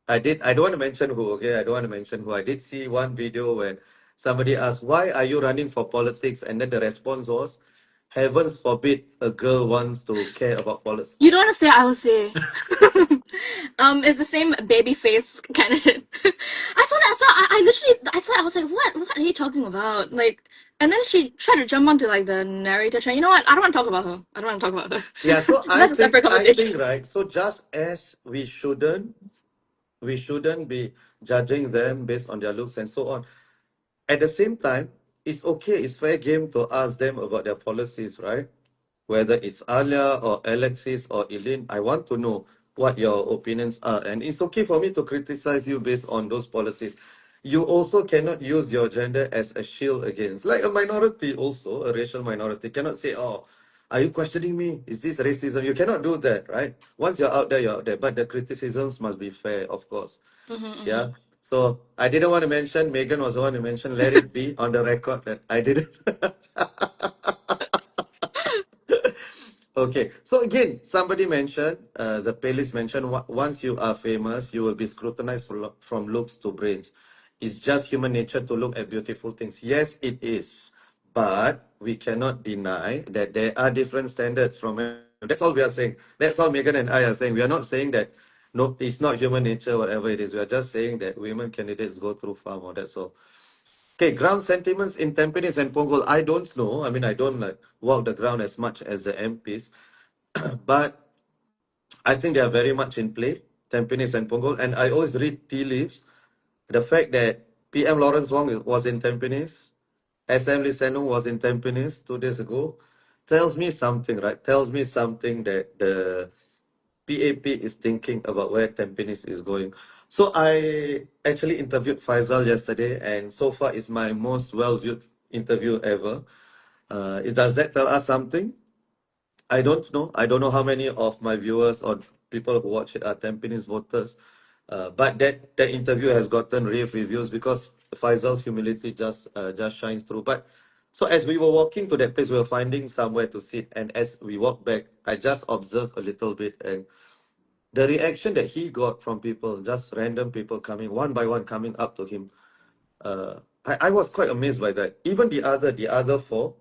I don't want to mention who, okay? I don't want to mention who. I did see one video where somebody asked, why are you running for politics? And then the response was, heavens forbid a girl wants to care about politics. You don't want to say, I will say. It's the same baby face candidate. I thought that, so I literally, I was like, what are you talking about? Like, and then she tried to jump onto like the narrator train. You know what? I don't want to talk about her. I don't want to talk about her. Yeah, so That's a separate I conversation. think, right, so just as we shouldn't be judging them based on their looks and so on. At the same time, it's okay, it's fair game to ask them about their policies, right? Whether it's Alia or Alexis or Eileen, I want to know what your opinions are. And it's okay for me to criticize you based on those policies. You also cannot use your gender as a shield against, like a minority also, a racial minority, cannot say, oh, are you questioning me? Is this racism? You cannot do that, right? Once you're out there, you're out there. But the criticisms must be fair, of course. Mm-hmm. Yeah. So I didn't want to mention, Megan was the one who mentioned, let it be on the record that I didn't. Okay, so again, somebody mentioned, the playlist mentioned, once you are famous, you will be scrutinized from looks to brains. It's just human nature to look at beautiful things. Yes, it is. But we cannot deny that there are different standards from. That's all we are saying. That's all Megan and I are saying. We are not saying that no, it's not human nature, whatever it is. We are just saying that women candidates go through far more. That's all. Okay, ground sentiments in Tampines and Punggol. I don't know. I mean, I don't like walk the ground as much as the MPs, but I think they are very much in play, Tampines and Punggol. And I always read tea leaves. The fact that PM Lawrence Wong was in Tampines, SM Lee Senung was in Tampines 2 days ago, tells me something, right? Tells me something that the PAP is thinking about where Tampines is going. So I actually interviewed Faisal yesterday, and so far it's my most well-viewed interview ever. Does that tell us something? I don't know. I don't know how many of my viewers or people who watch it are Tampines voters. But that interview has gotten rave reviews because Faisal's humility just shines through. But so as we were walking to that place, we were finding somewhere to sit, and as we walked back, I just observed a little bit, and the reaction that he got from people, just random people coming one by one, coming up to him, I was quite amazed by that. Even the other four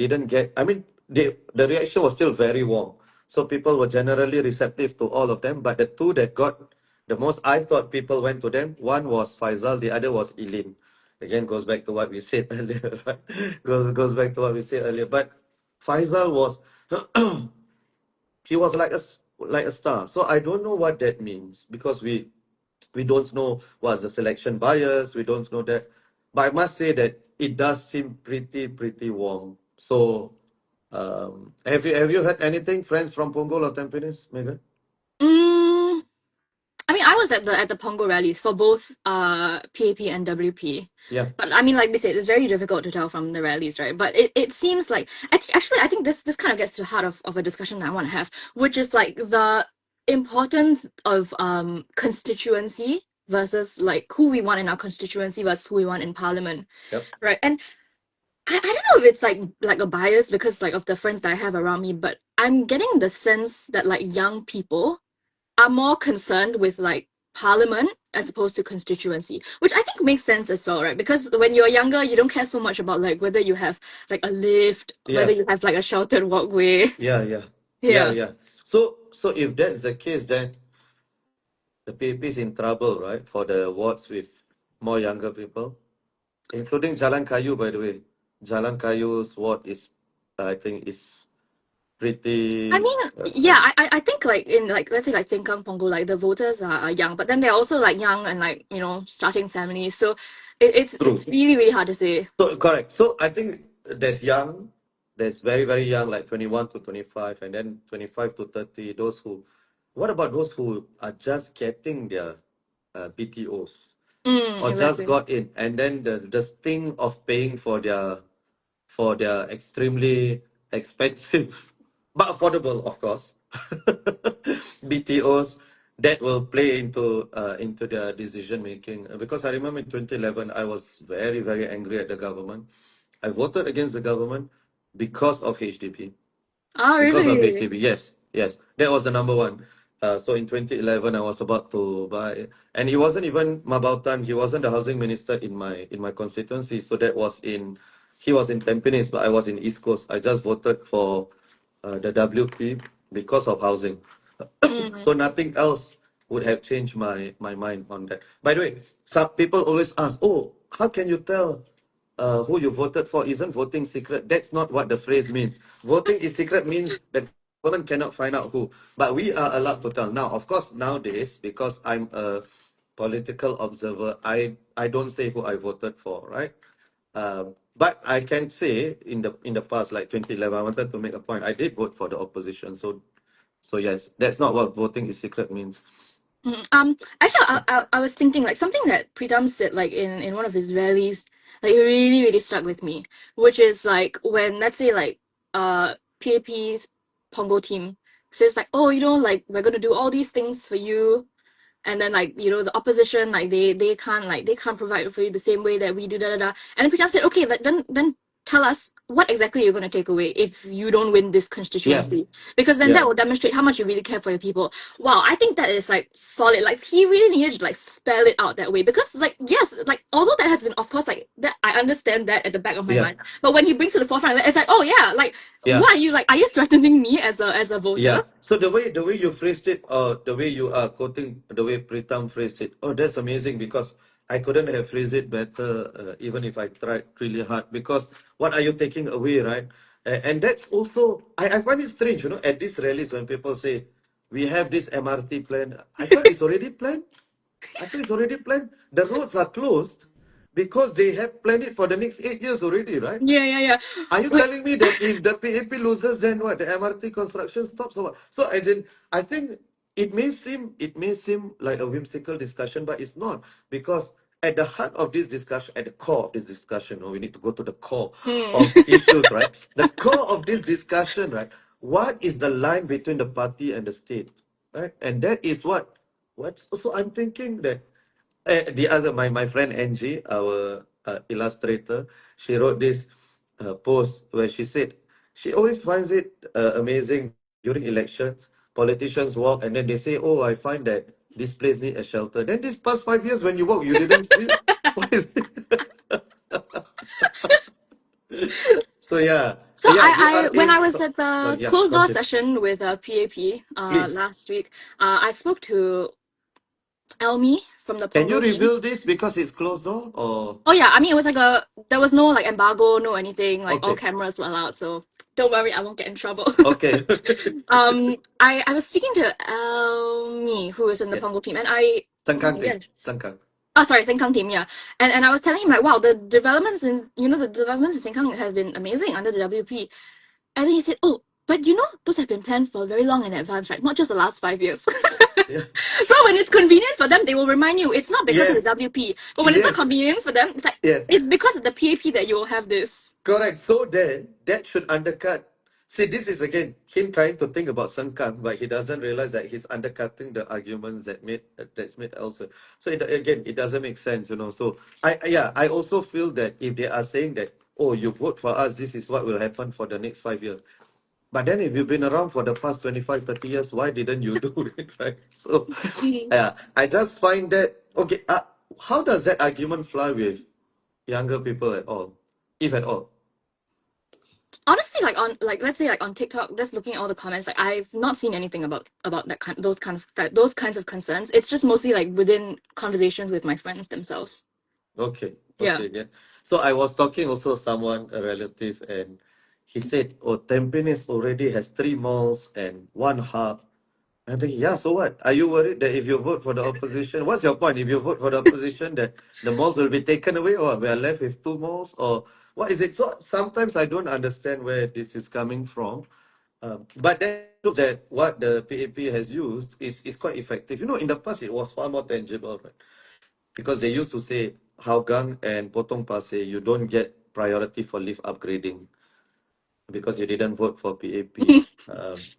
didn't get. I mean, the reaction was still very warm. So people were generally receptive to all of them. But the two that got the most, I thought people went to them. One was Faisal, the other was Eileen. Again, goes back to what we said earlier, right? Goes back to what we said earlier. But Faisal was, he was like a star. So I don't know what that means because we don't know what's the selection bias. We don't know that, but I must say that it does seem pretty warm. So, have you heard anything, friends from Punggol or Tampines, Megan? Mm, I mean, I was at the Pongo rallies for both PAP and WP. Yeah, But I mean, like we said, it's very difficult to tell from the rallies, right? But it seems like actually, I think this kind of gets to the heart of a discussion that I want to have, which is like the importance of constituency versus like who we want in our constituency versus who we want in parliament, yep, right? And I don't know if it's like a bias because like of the friends that I have around me, but I'm getting the sense that like young people are more concerned with like parliament as opposed to constituency, which I think makes sense as well, right? Because when you're younger, you don't care so much about like whether you have like a lift, whether yeah, you have like a sheltered walkway. yeah. Yeah. So if that's the case, then the PP is in trouble, right? For the wards with more younger people, including Jalan Kayu, by the way. Jalan Kayu's ward is, I think, is I pretty. mean, yeah, I think like in like let's say like Sengkang Punggol, like the voters are young, but then they're also like young and like, you know, starting families. So True. it's really, really hard to say. So correct. So I think there's young, there's very young, like 21 to 25, and then 25 to 30. Those who, what about those who are just getting their BTOs or just Exactly. got in, and then the sting of paying for their extremely expensive but affordable, of course, BTOs that will play into their decision making. Because I remember in 2011, I was very angry at the government. I voted against the government because of HDB. Oh, Because of really? HDB, yes, that was the number one. So in 2011, I was about to buy, and he wasn't even Mabautan. He wasn't the housing minister in my constituency. So he was in Tampines, but I was in East Coast. I just voted for the WP because of housing. Mm. So nothing else would have changed my mind on that. By the way, some people always ask, "Oh, how can you tell who you voted for? Isn't voting secret?" That's not what the phrase means. Voting is secret means the government cannot find out who, but we are allowed to tell. Now, of course, nowadays, because I'm a political observer, I don't say who I voted for, right? But I can say in the past, like 2011, I wanted to make a point. I did vote for the opposition, so yes, that's not what voting is secret means. Actually, I was thinking like something that Pritam said like in one of his rallies, like it really really stuck with me, which is like when let's say like PAP's Pongo team says like, oh, you know, like we're gonna do all these things for you, and then like, you know, the opposition like they can't provide for you the same way that we do, and then Pritam said, okay, then tell us what exactly you're going to take away if you don't win this Yeah, constituency, because then that yeah, will demonstrate how much you really care for your people. Wow, I think that is like solid. Like he really needed to like spell it out that way, because like yes, like although that has been, of course, like that I understand that at the back of my yeah, mind, but when he brings to the forefront, it's like, oh yeah, like yeah. what are you, like, are you threatening me as a voter? Yeah. So the way you phrased it, or the way you are quoting, the way Pritam phrased it, oh, that's amazing because I couldn't have phrased it better, even if I tried really hard. Because what are you taking away, right? And that's also, I find it strange, at these rallies when people say we have this MRT plan. I thought it's already planned. I thought it's already planned. The roads are closed because they have planned it for the next 8 years already, right? Yeah. Are you Wait, telling me that if the PAP loses, then what? The MRT construction stops or what? So as in, I think it may seem like a whimsical discussion, but it's not, because at the heart of this discussion, at the core of this discussion, we need to go to the core hmm. of issues, right? The core of this discussion, right? What is the line between the party and the state, right? And that is what. So I'm thinking that the other my friend Angie, our illustrator, she wrote this post where she said she always finds it amazing that during elections, politicians walk and then they say, "Oh, I find that this place need a shelter." Then these past 5 years, when you walk, you didn't feel. What is it? So yeah, So yeah, we are when I in. was at the Sorry, yeah, closed door continue, session with PAP please. last week, I spoke to Elmi from the Can you Pongo team. reveal this because it's closed door or Oh yeah, I mean it was like there was no like embargo, no anything, like all okay, cameras were allowed, so don't worry, I won't get in trouble. okay, I was speaking to Elmi, who is in the yeah, Pongo team, and I oh Sengkang my team, gosh. Sengkang. Oh, sorry, Sengkang team, yeah. And I was telling him like, wow, the developments in the developments in Sengkang has been amazing under the WP. And then he said, oh, but those have been planned for very long in advance, right? Not just the last 5 years. Yeah. So when it's convenient for them, they will remind you it's not because of the Yes, WP. But when it's not yes, convenient for them, it's like yes. it's because of the PAP that you will have this. Correct. So then that should undercut. See, this is again him trying to think about Sengkang, but he doesn't realize that he's undercutting the arguments that's made elsewhere. So again, it doesn't make sense, you know. So yeah, I also feel that if they are saying that, oh, you vote for us, this is what will happen for the next 5 years. But then if you've been around for the past 25, 30 years, why didn't you do it, right? So Mhm. yeah, I just find that okay. How does that argument fly with younger people at all, if at all? Honestly, like on like let's say like on TikTok, just looking at all the comments, like I've not seen anything about those kinds of concerns. It's just mostly like within conversations with my friends themselves. Okay, Yeah. okay, yeah. So I was talking also someone, a relative, and he said, "Oh, Tampines already has 3 malls and 1 hub." I'm thinking, yeah, so what? Are you worried that if you vote for the opposition, what's your point? If you vote for the opposition, that the malls will be taken away, or we are left with 2 malls, or what is it? So sometimes I don't understand where this is coming from. But that shows that what the PAP has used is quite effective. You know, in the past it was far more tangible, right? Because they used to say Hougang and Potong Pasir, you don't get priority for lift upgrading because you didn't vote for PAP.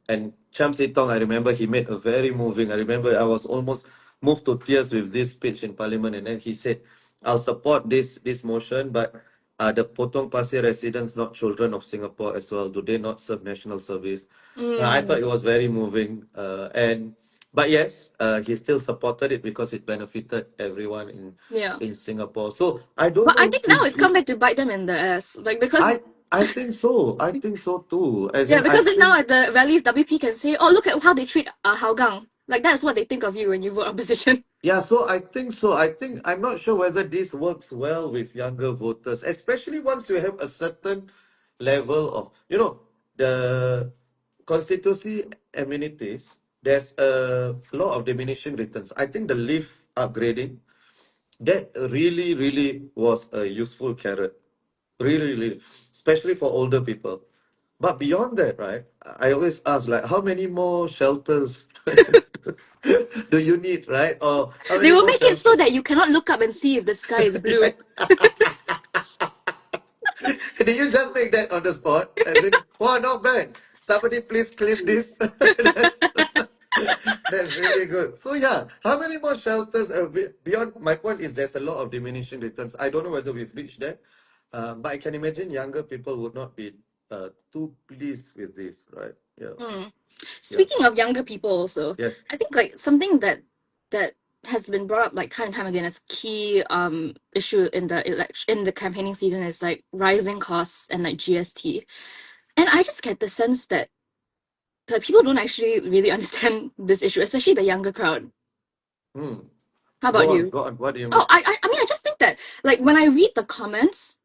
And Cham Sitong, I remember he made a very moving. I remember I was almost moved to tears with this speech in Parliament, and then he said, "I'll support this motion, but the Potong Pasir residents not children of Singapore as well? Do they not serve national service?" I thought Mm, it was very moving, and but yes, he still supported it because it benefited everyone yeah. in Singapore. So I don't But I know think now it's come if back to bite them in the ass. Like because I think so. I think so too. As yeah, in, I because then now think at the rallies, WP can say, "Oh, look at how they treat Hougang." Like that's what they think of you when you vote opposition. yeah. So I think so. I think I'm not sure whether this works well with younger voters, especially once you have a certain level of, the constituency amenities. There's a law of diminishing returns. I think the lift upgrading that really, really was a useful carrot. Really, really, especially for older people. But beyond that, right? I always ask, like, how many more shelters do you need, right? Or how They many will more make it so shelters? that you cannot look up and see if the sky is blue. Did you just make that on the spot? As in, wow, not bad. Somebody please clip this. that's, that's really good. So yeah, how many more shelters? Beyond my point is there's a lot of diminishing returns. I don't know whether we've reached that, but I can imagine younger people would not be too pleased with this, right? Yeah, Mm. yeah, Speaking of younger people, also, yes. I think like something that has been brought up like time and time again as key issue in the election in the campaigning season is like rising costs and like GST. And I just get the sense that people don't actually really understand this issue, especially the younger crowd. Hmm. How Go about on, you? go on. What do you Oh, mean? I mean, I just think that like when I read the comments,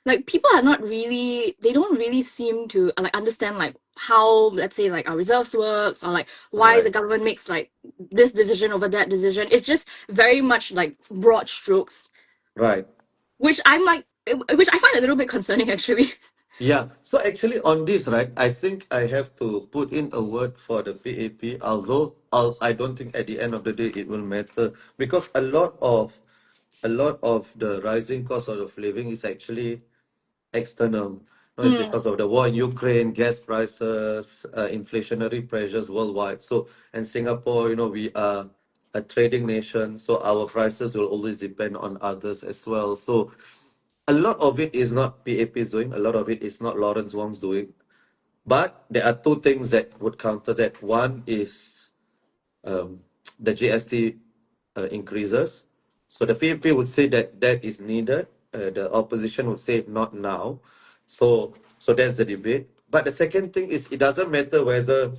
like people are not really, they don't really seem to like understand like how, let's say, like our reserves works or like why the Right, government makes like this decision over that decision. It's just very much like broad strokes, right. which I'm like, which I find a little bit concerning actually. Yeah, so actually on this, right, I think I have to put in a word for the PAP, although I don't think at the end of the day it will matter because a lot of the rising cost of living is actually external. No, it's because of the war in Ukraine, gas prices, inflationary pressures worldwide. So, and Singapore, we are a trading nation, so our prices will always depend on others as well. So, a lot of it is not PAP's doing, a lot of it is not Lawrence Wong's doing. But there are two things that would counter that. One is the GST increases. So the PAP would say that that is needed. The opposition would say not now. So that's the debate. But the second thing is it doesn't matter whether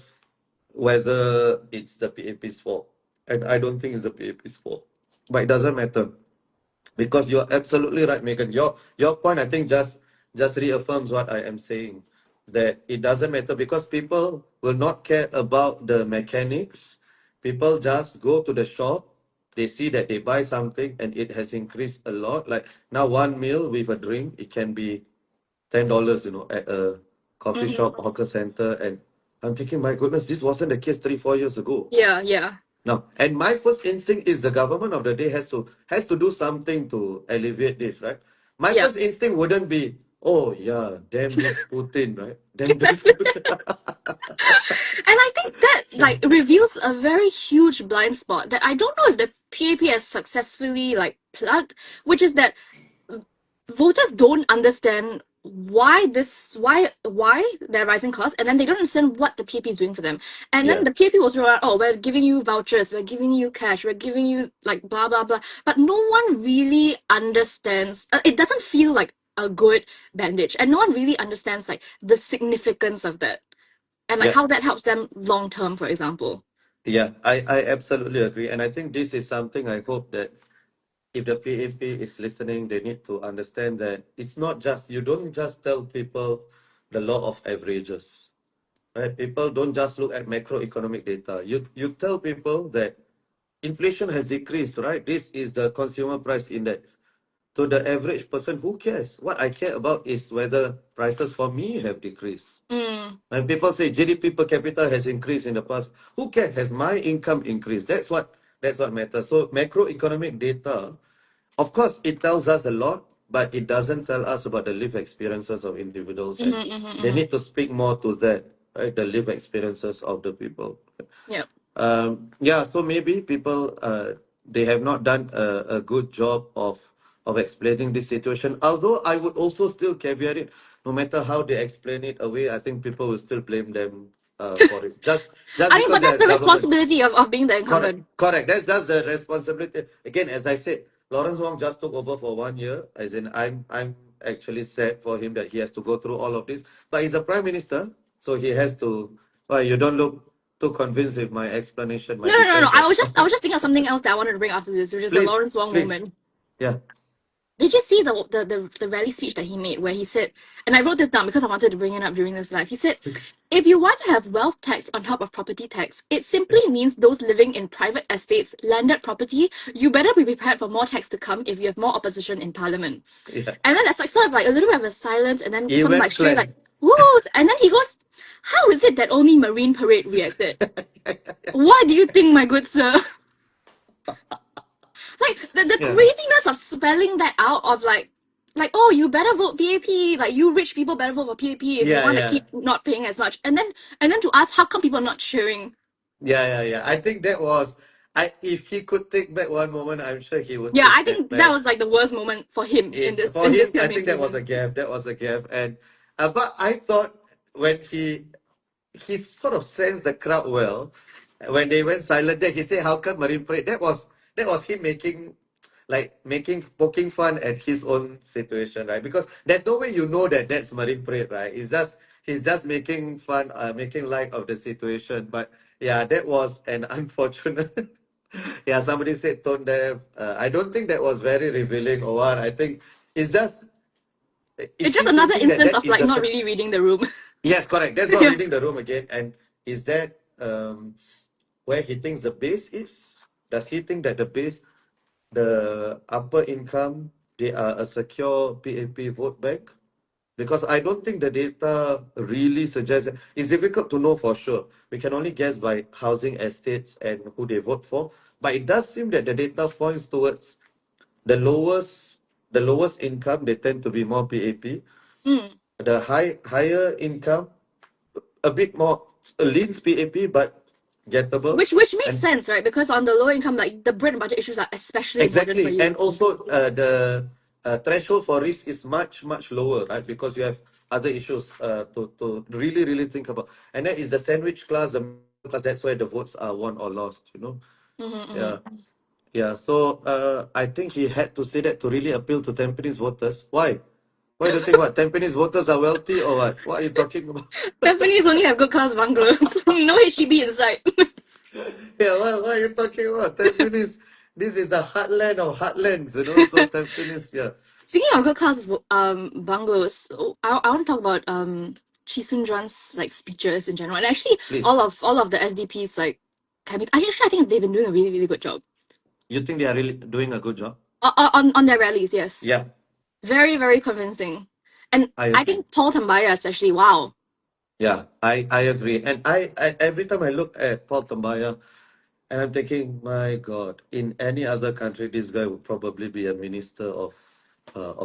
it's the PAP's fault. And I don't think it's the PAP's fault. But it doesn't matter. Because you're absolutely right, Megan. Your point, I think, just reaffirms what I am saying. That it doesn't matter because people will not care about the mechanics. People just go to the shop, they see that they buy something and it has increased a lot. Like now, one meal with a drink, it can be $10, at a coffee shop, hawker center. And I'm thinking, my goodness, this wasn't the case 3, 4 years ago. Yeah. No, and my first instinct is the government of the day has to do something to alleviate this, right? My Yeah. first instinct wouldn't be, oh yeah, damn this Putin, right? Damn this Putin. And I think that like reveals a very huge blind spot that I don't know if the PAP has successfully like plugged, which is that voters don't understand why they're rising costs, and then they don't understand what the PAP is doing for them. And then Yeah, the PAP will throw out, oh, we're giving you vouchers, we're giving you cash, we're giving you like blah blah blah. But no one really understands. It doesn't feel like a good bandage, and no one really understands like the significance of that and like yeah, how that helps them long term, for example. yeah. I absolutely agree, and I think this is something I hope that if the PAP is listening, they need to understand that it's not just you don't just tell people the law of averages. Right? People don't just look at macroeconomic data. You tell people that inflation has decreased, right? This is the consumer price index. To the average person, who cares? What I care about is whether prices for me have decreased. When people say GDP per capita has increased in the past, who cares? Has my income increased? That's what matters. So macroeconomic data, of course, it tells us a lot, but it doesn't tell us about the lived experiences of individuals, and they need to speak more to that, right? The lived experiences of the people. Yep. Yeah, so maybe people they have not done a good job of explaining this situation. Although I would also still caveat it, no matter how they explain it away, I think people will still blame them for it. Just I mean, because but that's they're the government. responsibility of being the Correct, incumbent. correct. That's the responsibility. Again, as I said, Lawrence Wong just took over for 1 year. As in, I'm actually sad for him that he has to go through all of this. But he's the prime minister, so he has to. Well, you don't look too convinced with my explanation, my No. defense. I was just thinking of something else that I wanted to bring after this, which is the Please, Lawrence Wong please, moment. yeah, Did you see the rally speech that he made where he said, and I wrote this down because I wanted to bring it up during this live. He said, if you want to have wealth tax on top of property tax, it simply means those living in private estates, landed property, you better be prepared for more tax to come if you have more opposition in parliament. yeah. And then that's like sort of like a little bit of a silence, and then some like Event straight like, plan. woo! And then he goes, how is it that only Marine Parade reacted? Why do you think, my good sir? Like the Yeah, craziness of spelling that out of like oh, you better vote PAP, like you rich people better vote for PAP if you yeah, want to yeah. keep not paying as much, and then to ask how come people are not cheering. Yeah. I think that was if he could take back one moment, I'm sure he would Yeah, take I that think that back. was like the worst moment for him in It this for in this him, I campaign think that was season. a gaffe. That was a gaffe, and but I thought when he sort of sensed the crowd well when they went silent. Then he said, "How come Marine Parade?" That was him making poking fun at his own situation, right? Because there's no way you know that that's Marine Parade, right? He's just making fun, making light of the situation. But yeah, that was an unfortunate. Yeah, somebody said tone deaf. I don't think that was very revealing or what. I think it's just is It's just he another thinking that instance that of is like the not really reading the room. yes, correct. That's not Yeah. reading the room again. And is that where he thinks the base is? Does he think that the base, the upper income, they are a secure PAP vote bank? Because I don't think the data really suggests that. It's difficult to know for sure. We can only guess by housing estates and who they vote for. But it does seem that the data points towards the lowest income, they tend to be more PAP. the higher income, a bit more leans PAP, but gettable. Which makes And sense, right? Because on the low income, like the bread and butter issues are especially important for exactly, you. and also the threshold for risk is much lower, right? Because you have other issues to really think about, and that is the sandwich class, the middle class. That's where the votes are won or lost. Yeah, yeah. So I think he had to say that to really appeal to Tampines voters. Why? Why do you think what Tampines voters are wealthy or what? What are you talking about? Tampines only have good class bungalows, no HDB inside. Yeah, what are you talking about? Tampines, this is the heartland of heartlands, So Tampines, yeah. Speaking of good class bungalows, I want to talk about Chee Soon Juan's like speeches in general, and actually Please. all of the SDPs like cabinets. I think they've been doing a really good job You think they are really doing a good job? on their rallies. Yes, Yeah, very convincing, and I I agree. think Paul Tambaya especially. Wow, Yeah, I agree. And I every time I look at Paul Tambaya, and I'm thinking, my God, in any other country, this guy would probably be a minister of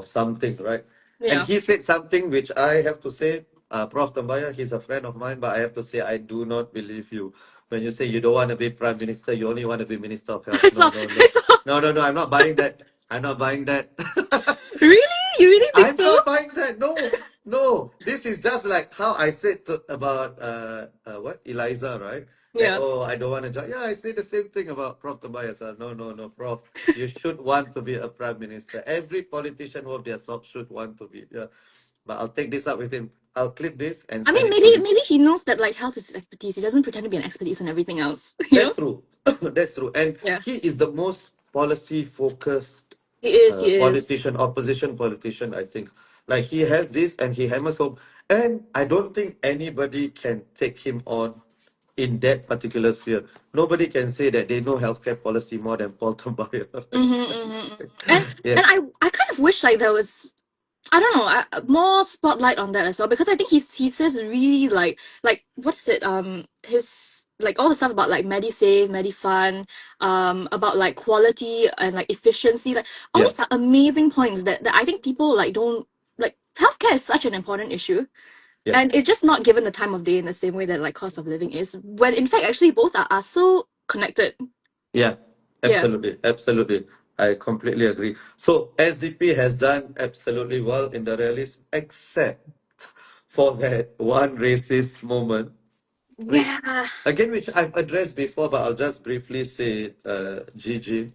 something, right? And yeah. he said something which I have to say, Prof. Tambaya, he's a friend of mine, but I have to say I do not believe you. When you say you don't want to be prime minister, you only want to be minister of health. I No, saw, no, I no. saw. No, I'm not buying that. I'm not buying that. Really, you really think I'm so? not buying that. No, no. This is just like how I said about what Eliza, right? That Yeah. I don't want to join. Yeah, I say the same thing about Prof. Tobias. No, Prof. You should want to be a prime minister. Every politician worth their salt should want to be. Yeah, but I'll take this up with him. I'll clip this and I mean, send it to him. maybe he knows that like health is his expertise. He doesn't pretend to be an expertise in everything else. You That's know? true. That's true. And Yeah. he is the most policy focused He is. He is. politician, opposition politician, I think. Like he has this and he hammers home. And I don't think anybody can take him on in that particular sphere. Nobody can say that they know healthcare policy more than Paul Tambaya. And Yeah, I kind of wish like there was, I don't know, more spotlight on that as well, because I think he says really like what's it his like all the stuff about like MediSave, MediFund, about like quality and like efficiency, like all yeah, these are amazing points that I think people like don't like. Healthcare is such an important issue, yeah. and it's just not given the time of day in the same way that like cost of living is, when in fact actually both are so connected. Yeah, Yeah. absolutely. I completely agree. So SDP has done absolutely well in the rallies, except for that one racist moment, which Yeah. again, which I've addressed before, but I'll just briefly say it, Gigi.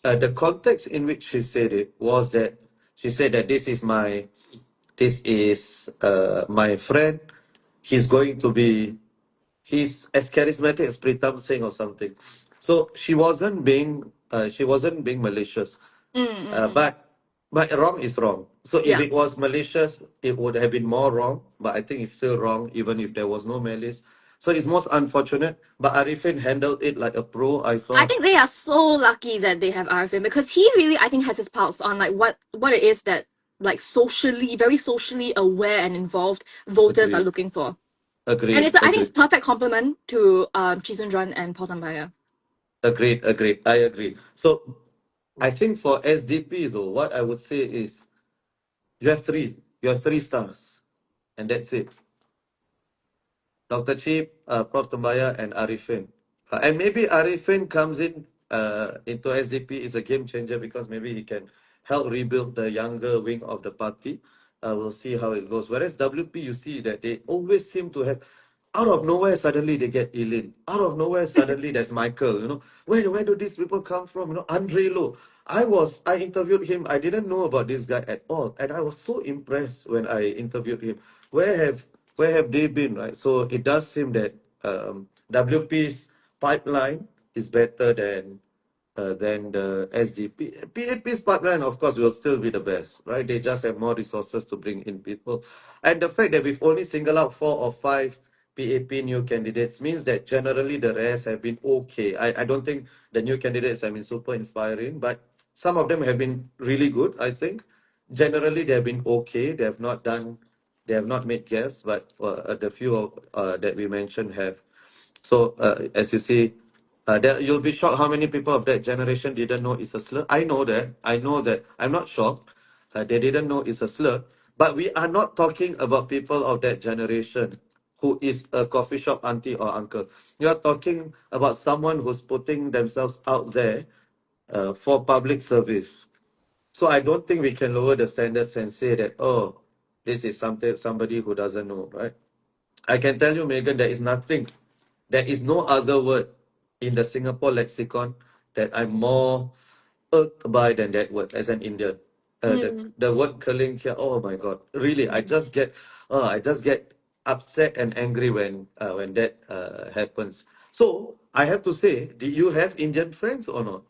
The context in which she said it was that she said that this is my friend. He's going to be he's as charismatic as Pritam Singh or something. So she wasn't being malicious. Mm, mm, mm. But wrong is wrong. So if Yeah. it was malicious, it would have been more wrong. But I think it's still wrong, even if there was no malice. So it's most unfortunate. But Arifin handled it like a pro, I I thought. think they are so lucky that they have RFM, because he really, I think, has his pulse on like what it is that like socially, very socially aware and involved voters are Agreed. looking for. And Agreed. I think it's Agreed. perfect complement to Chee Soon Juan and Paul Tambaya. Agreed. I agree. So I think for SDP though, what I would say is you have three. You have three stars. And that's it. Dr. Chip, Prof. Tambaya, and Arifin. And maybe Arifin comes into SDP is a game changer because maybe he can help rebuild the younger wing of the party. We'll see how it goes. Whereas WP, you see that they always seem to have, out of nowhere, suddenly they get Eileen. Out of nowhere, suddenly there's Michael. Where do these people come from? Andre Lo. I interviewed him. I didn't know about this guy at all, and I was so impressed when I interviewed him. Where have where have they been, right? So it does seem that WP's pipeline is better than the SDP. PAP's pipeline, of course, will still be the best, right? They just have more resources to bring in people. And the fact that we've only singled out 4 or 5 PAP new candidates means that generally the rest have been okay. I don't think the new candidates have been super inspiring, but some of them have been really good, I think. Generally, they have been okay. They have not made guests, but the few that we mentioned have. So, as you see, you'll be shocked how many people of that generation didn't know it's a slur. I know that. I'm not shocked. They didn't know it's a slur. But we are not talking about people of that generation who is a coffee shop auntie or uncle. You are talking about someone who's putting themselves out there for public service. So I don't think we can lower the standards and say that, oh, this is somebody who doesn't know, right? I can tell you, Megan, there is no other word in the Singapore lexicon that I'm more irked by than that word as an Indian. Mm. The word curling here, oh my God, really, I just get upset and angry when that happens. So I have to say, do you have Indian friends or not?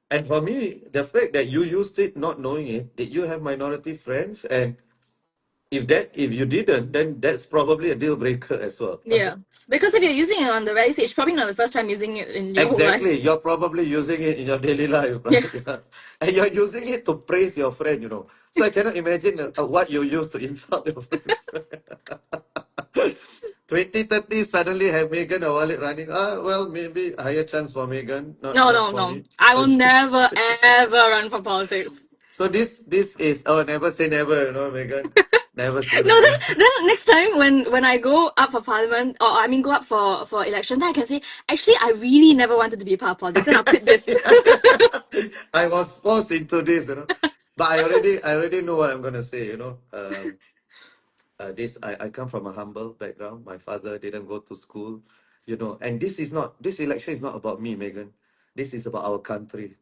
And for me, the fact that you used it not knowing it, did you have minority friends? And if you didn't, then that's probably a deal breaker as well. Yeah. Because if you're using it on the rally stage, probably not the first time using it in your whole life. Exactly. You're probably using it in your daily life, Yeah. right? Yeah. And you're using it to praise your friend, you know. So I cannot imagine what you use to insult your friends. 2030 suddenly have Megan or Walid running. Well, maybe higher chance for Megan, not No, not no, for no. me. I will never ever run for politics. So this is never say never, you know, Megan. Never say No, never. then next time when I go up for parliament, or I mean go up for election, then I can say, actually I really never wanted to be a part of politics, then I'll quit this. I was forced into this, you know. But I already know what I'm gonna say, you know. I come from a humble background. My father didn't go to school, you know, and this election is not about me, Megan. This is about our country.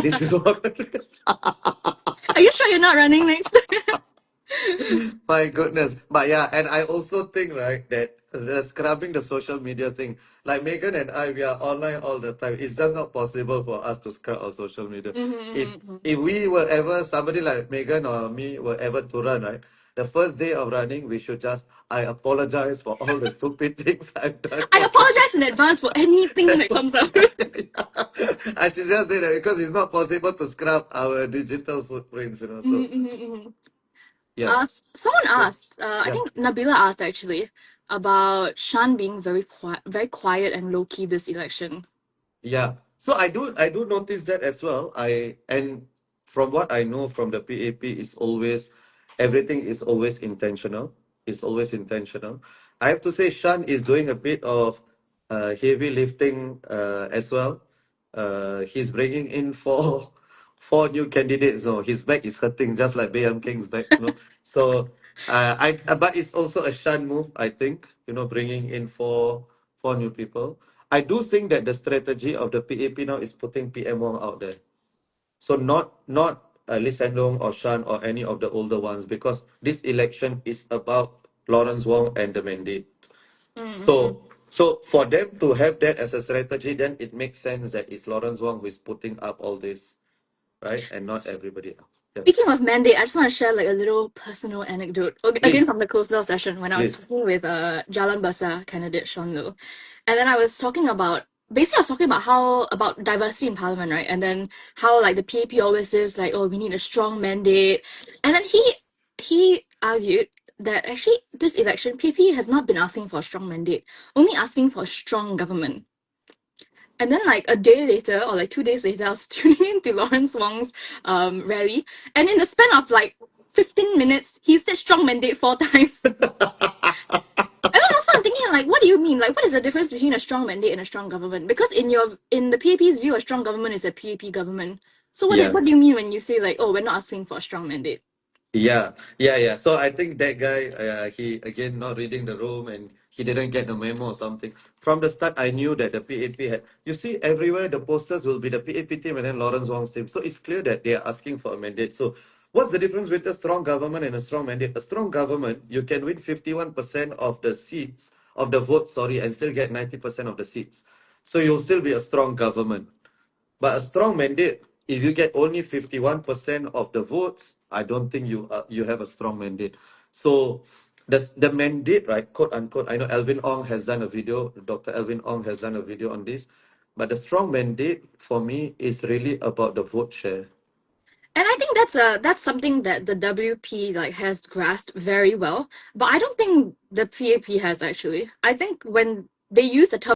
This is about Are you sure you're not running next? my goodness. But yeah, and I also think, right, that the scrubbing the social media thing, like Megan and I, we are online all the time. It's just not possible for us to scrub our social media. If Mm-hmm. if we were ever somebody like Megan or me were ever to run, right, the first day of running, we should just I apologize for all the stupid things I've done I on social. apologize in advance for anything that comes up. I should just say that because it's not possible to scrub our digital footprints, you know. So Mm-hmm. yeah. Someone So asked, I yeah. think Nabila asked actually, about Shan being very quiet and low key this election. Yeah. So I do notice that as well. And from what I know from the PAP is always everything is always intentional. It's always intentional. I have to say Shan is doing a bit of heavy lifting as well. He's bringing in four new candidates. No, his back is hurting just like Bayam King's back. You know. So but it's also a Shan move, I think. You know, bringing in four new people. I do think that the strategy of the PAP now is putting PM Wong out there. So not Lee Hsien Loong or Shan or any of the older ones because this election is about Lawrence Wong and the mandate. Mm-hmm. So for them to have that as a strategy, then it makes sense that it's Lawrence Wong who is putting up all this, right? And not everybody else. Yeah. Speaking of mandate, I just want to share like a little personal anecdote. Again, Please, from the closed door session when I was please. talking with Jalan Besar candidate Sean Low. And then I was talking about basically I was talking about how about diversity in parliament, right? And then how like the PAP always says like, oh, we need a strong mandate. And then he argued that actually this election PAP has not been asking for a strong mandate, only asking for a strong government. And then like a day later or like 2 days later, I was tuning into Lawrence Wong's rally, and in the span of like 15 minutes, he said strong mandate 4 times. And then also I'm thinking like, what do you mean? Like, what is the difference between a strong mandate and a strong government? Because in the PAP's view, a strong government is a PAP government. So Yeah. what do you mean when you say like, oh, we're not asking for a strong mandate? Yeah. So I think that guy, he again not reading the room and he didn't get the memo or something. From the start, I knew that the PAP had. You see, everywhere the posters will be the PAP team and then Lawrence Wong's team. So it's clear that they are asking for a mandate. So what's the difference with a strong government and a strong mandate? A strong government, you can win 51% of the seats of the vote, sorry, and still get 90% of the seats. So you'll still be a strong government. But a strong mandate, if you get only 51% of the votes, I don't think you have a strong mandate. So the mandate, right, quote unquote, I know Alvin Ong has done a video, Dr. Alvin Ong has done a video on this, but the strong mandate for me is really about the vote share. And I think that's something that the WP like has grasped very well. But I don't think the PAP has actually. I think when they use the term